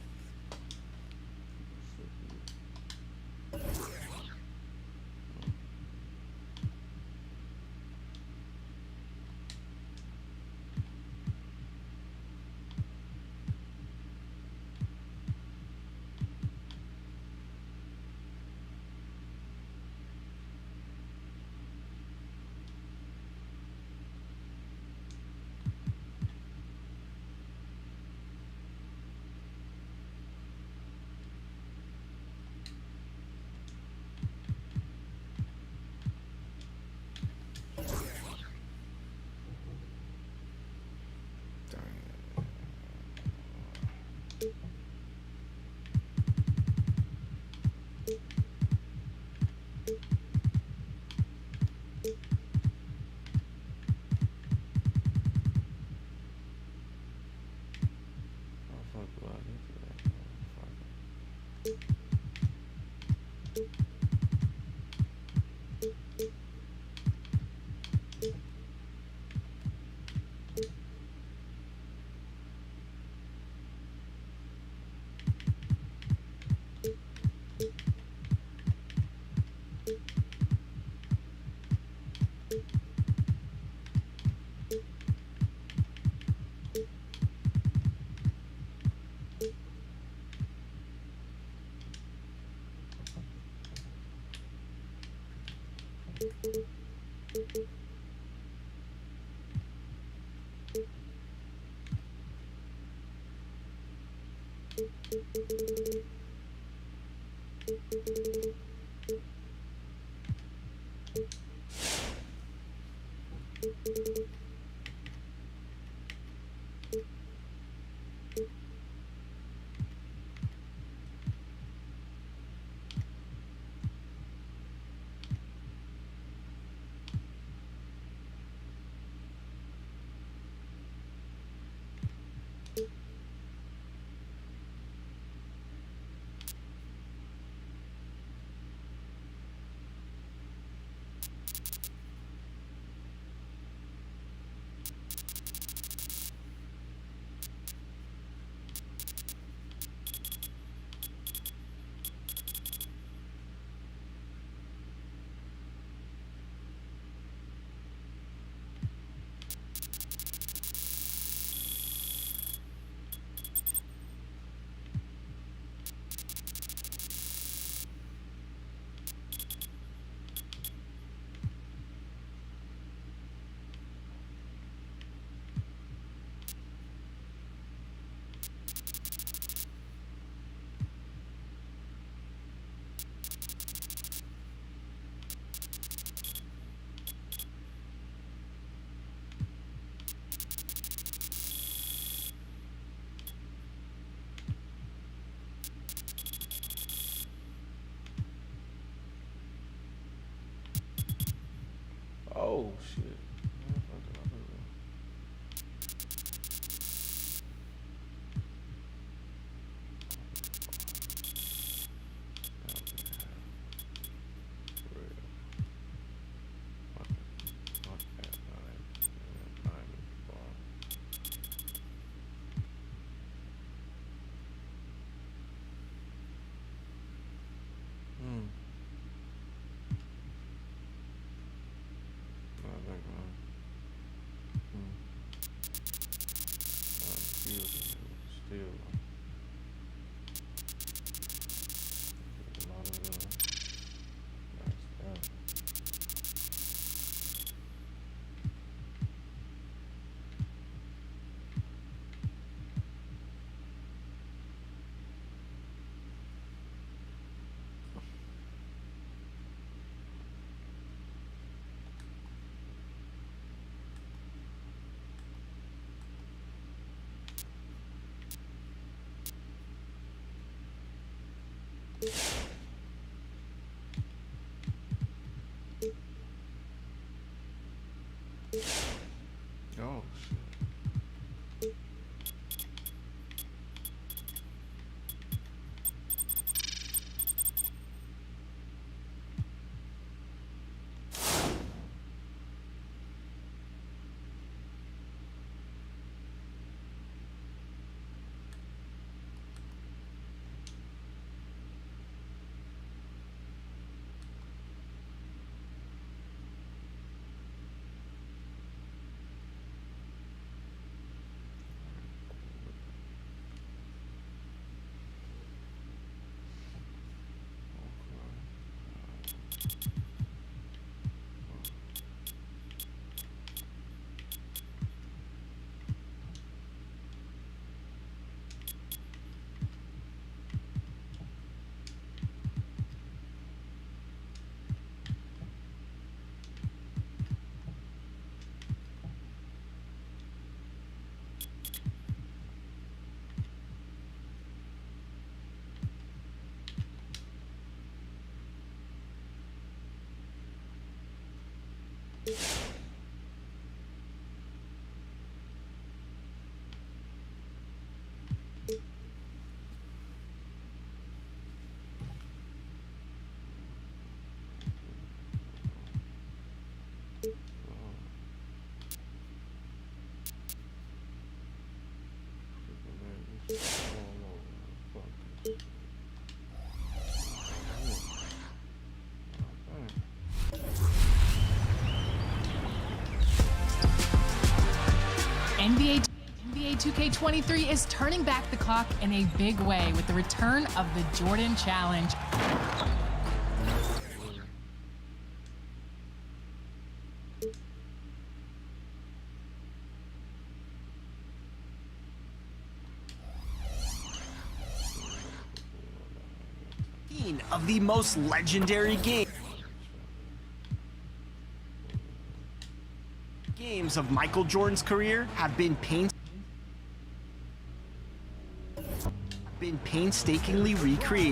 Oh, shit. Oh, shit. NBA 2K23 is turning back the clock in a big way with the return of the Jordan Challenge. Of the most legendary games of Michael Jordan's career have been painstakingly recreated.